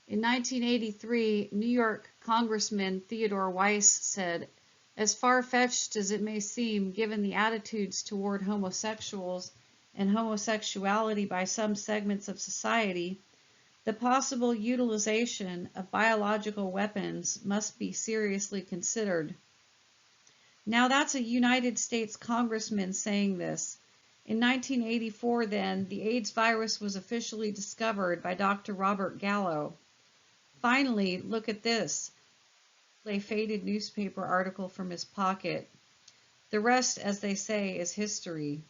In 1983, New York Congressman Theodore Weiss said, as far-fetched as it may seem, given the attitudes toward homosexuals and homosexuality by some segments of society, The possible utilization of biological weapons must be seriously considered. Now that's a United States congressman saying this. In 1984, then, the AIDS virus was officially discovered by Dr. Robert Gallo. Finally, look at this. A faded newspaper article from his pocket. The rest, as they say, is history.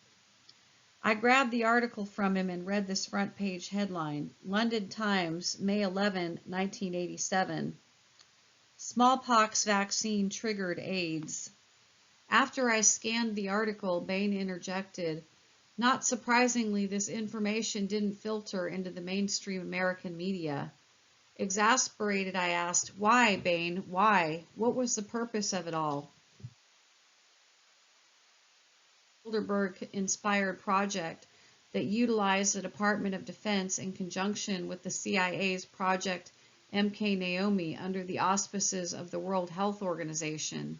I grabbed the article from him and read this front page headline. London Times, May 11, 1987. Smallpox vaccine triggered AIDS. After I scanned the article, Bain interjected, "Not surprisingly, this information didn't filter into the mainstream American media." Exasperated, I asked, "Why, Bain, why? What was the purpose of it all?" Bilderberg-inspired project that utilized the Department of Defense in conjunction with the CIA's Project MK Naomi under the auspices of the World Health Organization.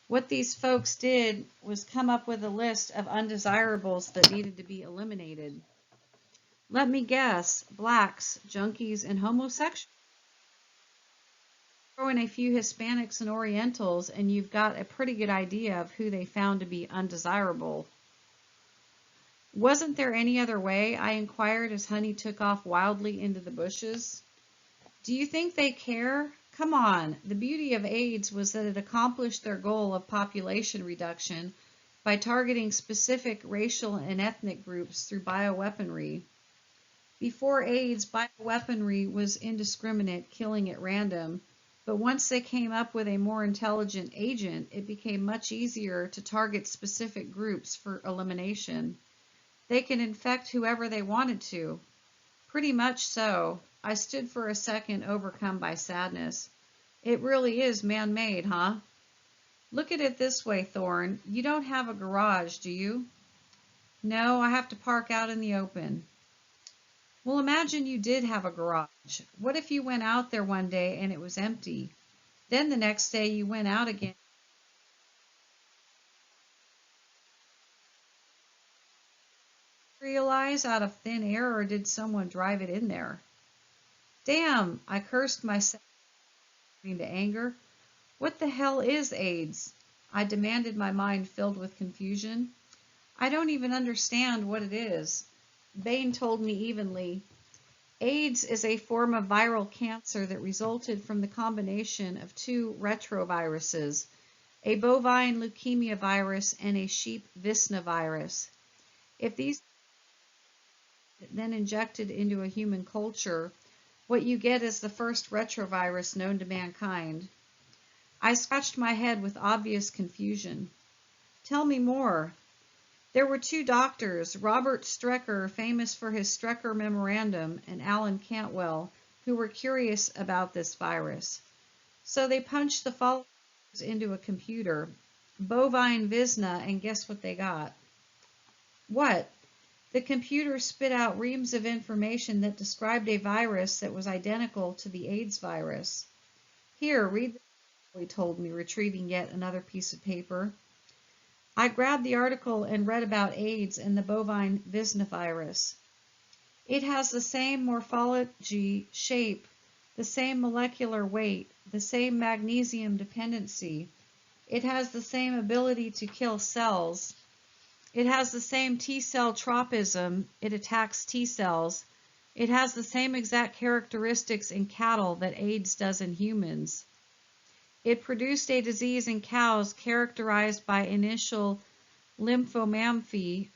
What these folks did was come up with a list of undesirables that needed to be eliminated. Let me guess, blacks, junkies, and homosexuals. Throw in a few Hispanics and Orientals, and you've got a pretty good idea of who they found to be undesirable. Wasn't there any other way? I inquired as Honey took off wildly into the bushes. Do you think they care? Come on, the beauty of AIDS was that it accomplished their goal of population reduction by targeting specific racial and ethnic groups through bioweaponry. Before AIDS, bioweaponry was indiscriminate, killing at random, but once they came up with a more intelligent agent, it became much easier to target specific groups for elimination. They can infect whoever they wanted to. Pretty much so. I stood for a second, overcome by sadness. It really is man-made, huh? Look at it this way, Thorn. You don't have a garage, do you? No, I have to park out in the open. Well, imagine you did have a garage. What if you went out there one day and it was empty? Then the next day you went out again. Realize out of thin air, or did someone drive it in there? Damn, I cursed myself into anger. What the hell is AIDS? I demanded, my mind filled with confusion. I don't even understand what it is. Bain told me evenly. AIDS is a form of viral cancer that resulted from the combination of two retroviruses, a bovine leukemia virus and a sheep Visna virus. If these are then injected into a human culture, what you get is the first retrovirus known to mankind. I scratched my head with obvious confusion. Tell me more. There were two doctors, Robert Strecker, famous for his Strecker Memorandum, and Alan Cantwell, who were curious about this virus. So they punched the following into a computer, bovine Visna, and guess what they got? What? The computer spit out reams of information that described a virus that was identical to the AIDS virus. Here, read this, he told me, retrieving yet another piece of paper. I grabbed the article and read about AIDS and the bovine Visna virus. It has the same morphology, shape, the same molecular weight, the same magnesium dependency. It has the same ability to kill cells. It has the same T-cell tropism. It attacks T-cells. It has the same exact characteristics in cattle that AIDS does in humans. It produced a disease in cows characterized by initial lymphomamphy,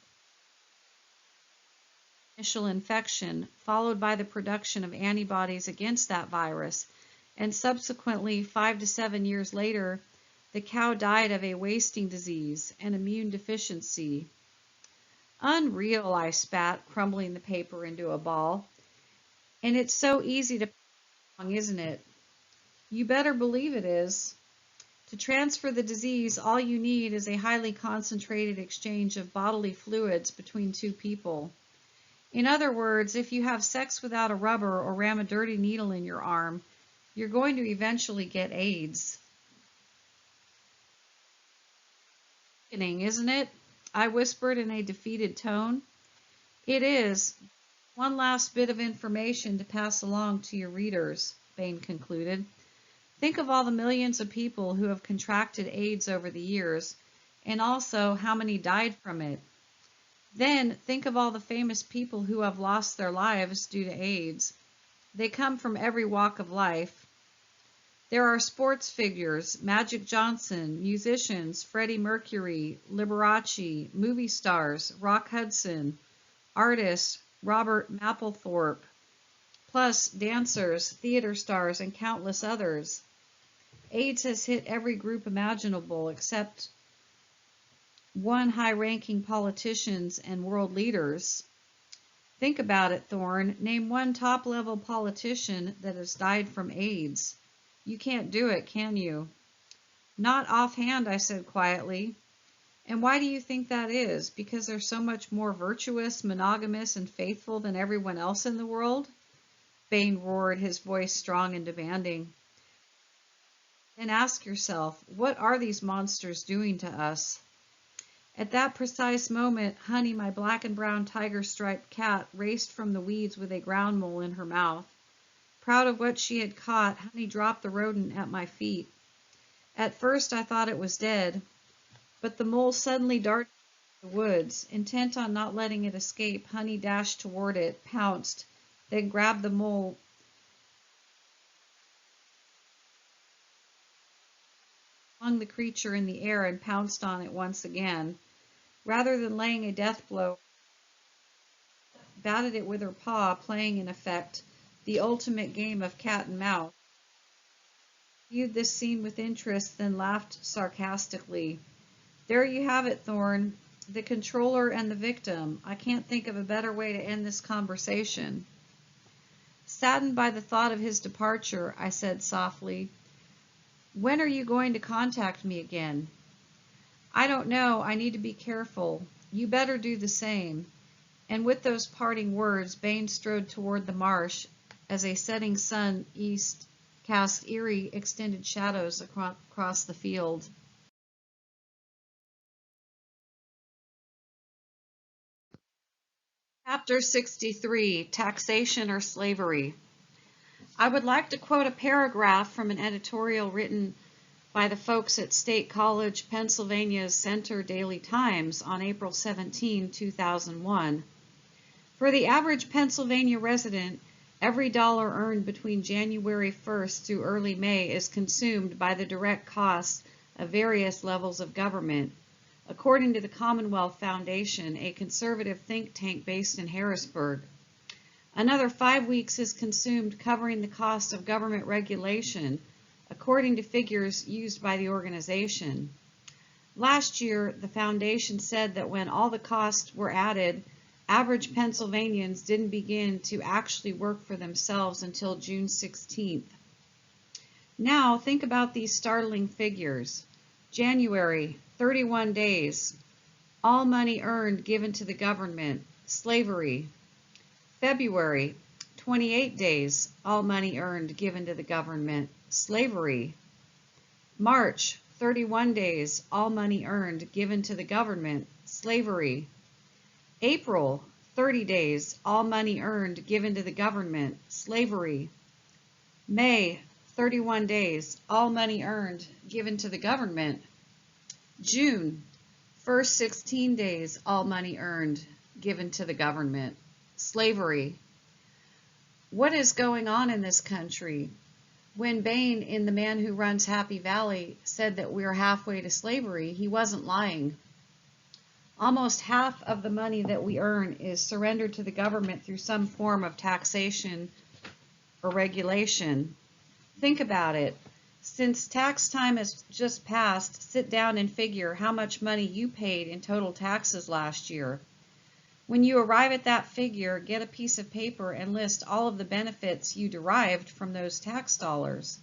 initial infection, followed by the production of antibodies against that virus, and subsequently, 5 to 7 years later, the cow died of a wasting disease, an immune deficiency. Unreal, I spat, crumbling the paper into a ball. And it's so easy to wrong, isn't it? You better believe it is. To transfer the disease, all you need is a highly concentrated exchange of bodily fluids between two people. In other words, if you have sex without a rubber or ram a dirty needle in your arm, you're going to eventually get AIDS. Isn't it? I whispered in a defeated tone. It is. One last bit of information to pass along to your readers, Bain concluded. Think of all the millions of people who have contracted AIDS over the years, and also how many died from it. Then think of all the famous people who have lost their lives due to AIDS. They come from every walk of life. There are sports figures, Magic Johnson, musicians, Freddie Mercury, Liberace, movie stars, Rock Hudson, artists, Robert Mapplethorpe, plus dancers, theater stars, and countless others. AIDS has hit every group imaginable except one high-ranking politicians and world leaders. Think about it, Thorn. Name one top-level politician that has died from AIDS. You can't do it, can you? Not offhand, I said quietly. And why do you think that is? Because they're so much more virtuous, monogamous, and faithful than everyone else in the world? Bain roared, his voice strong and demanding. Then ask yourself, what are these monsters doing to us? At that precise moment, Honey, my black and brown tiger-striped cat, raced from the weeds with a ground mole in her mouth. Proud of what she had caught, Honey dropped the rodent at my feet. At first I thought it was dead, but the mole suddenly darted into the woods. Intent on not letting it escape, Honey dashed toward it, pounced, then grabbed the mole, flung the creature in the air, and pounced on it once again. Rather than laying a death blow, batted it with her paw, playing, in effect, the ultimate game of cat and mouse. Viewed this scene with interest, then laughed sarcastically. There you have it, Thorn. The controller and the victim. I can't think of a better way to end this conversation. Saddened by the thought of his departure, I said softly, when are you going to contact me again? I don't know. I need to be careful. You better do the same. And with those parting words, Bain strode toward the marsh as a setting sun east cast eerie, extended shadows across the field. Chapter 63, Taxation or Slavery. I would like to quote a paragraph from an editorial written by the folks at State College, Pennsylvania's Center Daily Times on April 17, 2001. For the average Pennsylvania resident, every dollar earned between January 1st through early May is consumed by the direct costs of various levels of government, according to the Commonwealth Foundation, a conservative think tank based in Harrisburg. Another 5 weeks is consumed covering the cost of government regulation, according to figures used by the organization. Last year, the foundation said that when all the costs were added, average Pennsylvanians didn't begin to actually work for themselves until June 16th. Now, think about these startling figures. January, 31 days. All money earned given to the government. Slavery. February, 28 days. All money earned given to the government. Slavery. March, 31 days. All money earned given to the government. Slavery. April, 30 days. All money earned given to the government. Slavery. May, 31 days. All money earned given to the government. June, first 16 days. All money earned given to the government. Slavery. What is going on in this country? When Bain, in The Man Who Runs Happy Valley, said that we're halfway to slavery, he wasn't lying. Almost half of the money that we earn is surrendered to the government through some form of taxation or regulation. Think about it. Since tax time has just passed, sit down and figure how much money you paid in total taxes last year. When you arrive at that figure, get a piece of paper and list all of the benefits you derived from those tax dollars,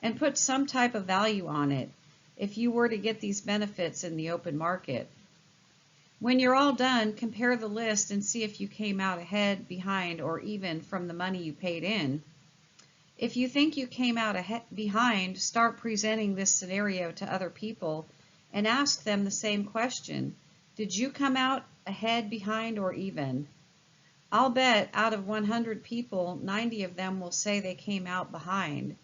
and put some type of value on it if you were to get these benefits in the open market. When you're all done, compare the list and see if you came out ahead, behind, or even from the money you paid in. If you think you came out behind, start presenting this scenario to other people and ask them the same question. Did you come out ahead, behind, or even? I'll bet out of 100 people, 90 of them will say they came out behind.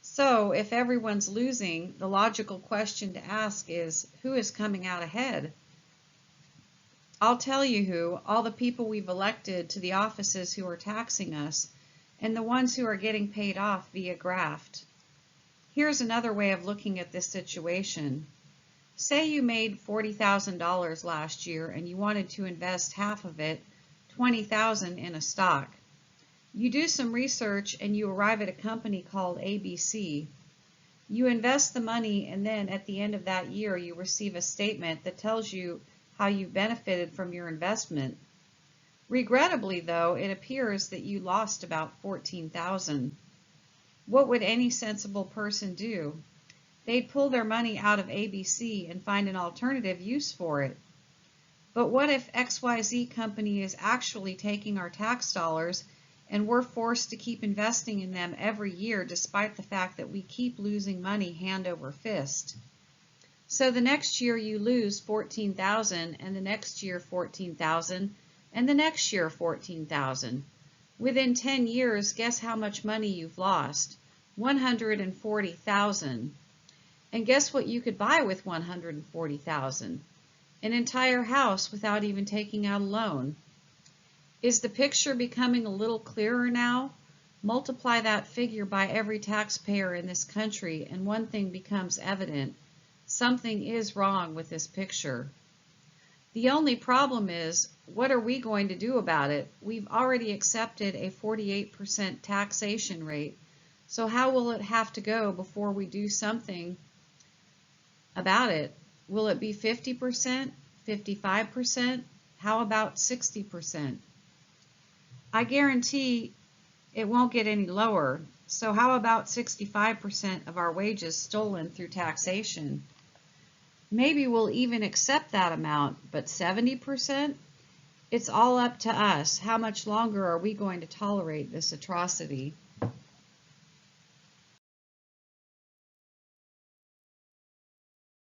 So, if everyone's losing, the logical question to ask is, who is coming out ahead? I'll tell you who, all the people we've elected to the offices who are taxing us, and the ones who are getting paid off via graft. Here's another way of looking at this situation. Say you made $40,000 last year and you wanted to invest half of it, $20,000, in a stock. You do some research and you arrive at a company called ABC. You invest the money, and then at the end of that year you receive a statement that tells you how you benefited from your investment. Regrettably, though, it appears that you lost about $14,000. What would any sensible person do? They'd pull their money out of ABC and find an alternative use for it. But what if XYZ company is actually taking our tax dollars and we're forced to keep investing in them every year despite the fact that we keep losing money hand over fist? So the next year you lose $14,000, and the next year $14,000, and the next year $14,000. Within 10 years, guess how much money you've lost? $140,000. And guess what you could buy with $140,000? An entire house without even taking out a loan. Is the picture becoming a little clearer now? Multiply that figure by every taxpayer in this country, and one thing becomes evident. Something is wrong with this picture. The only problem is, what are we going to do about it? We've already accepted a 48% taxation rate, so how will it have to go before we do something about it? Will it be 50%, 55%? How about 60%? I guarantee it won't get any lower. So how about 65% of our wages stolen through taxation? Maybe we'll even accept that amount, but 70%? It's all up to us. How much longer are we going to tolerate this atrocity?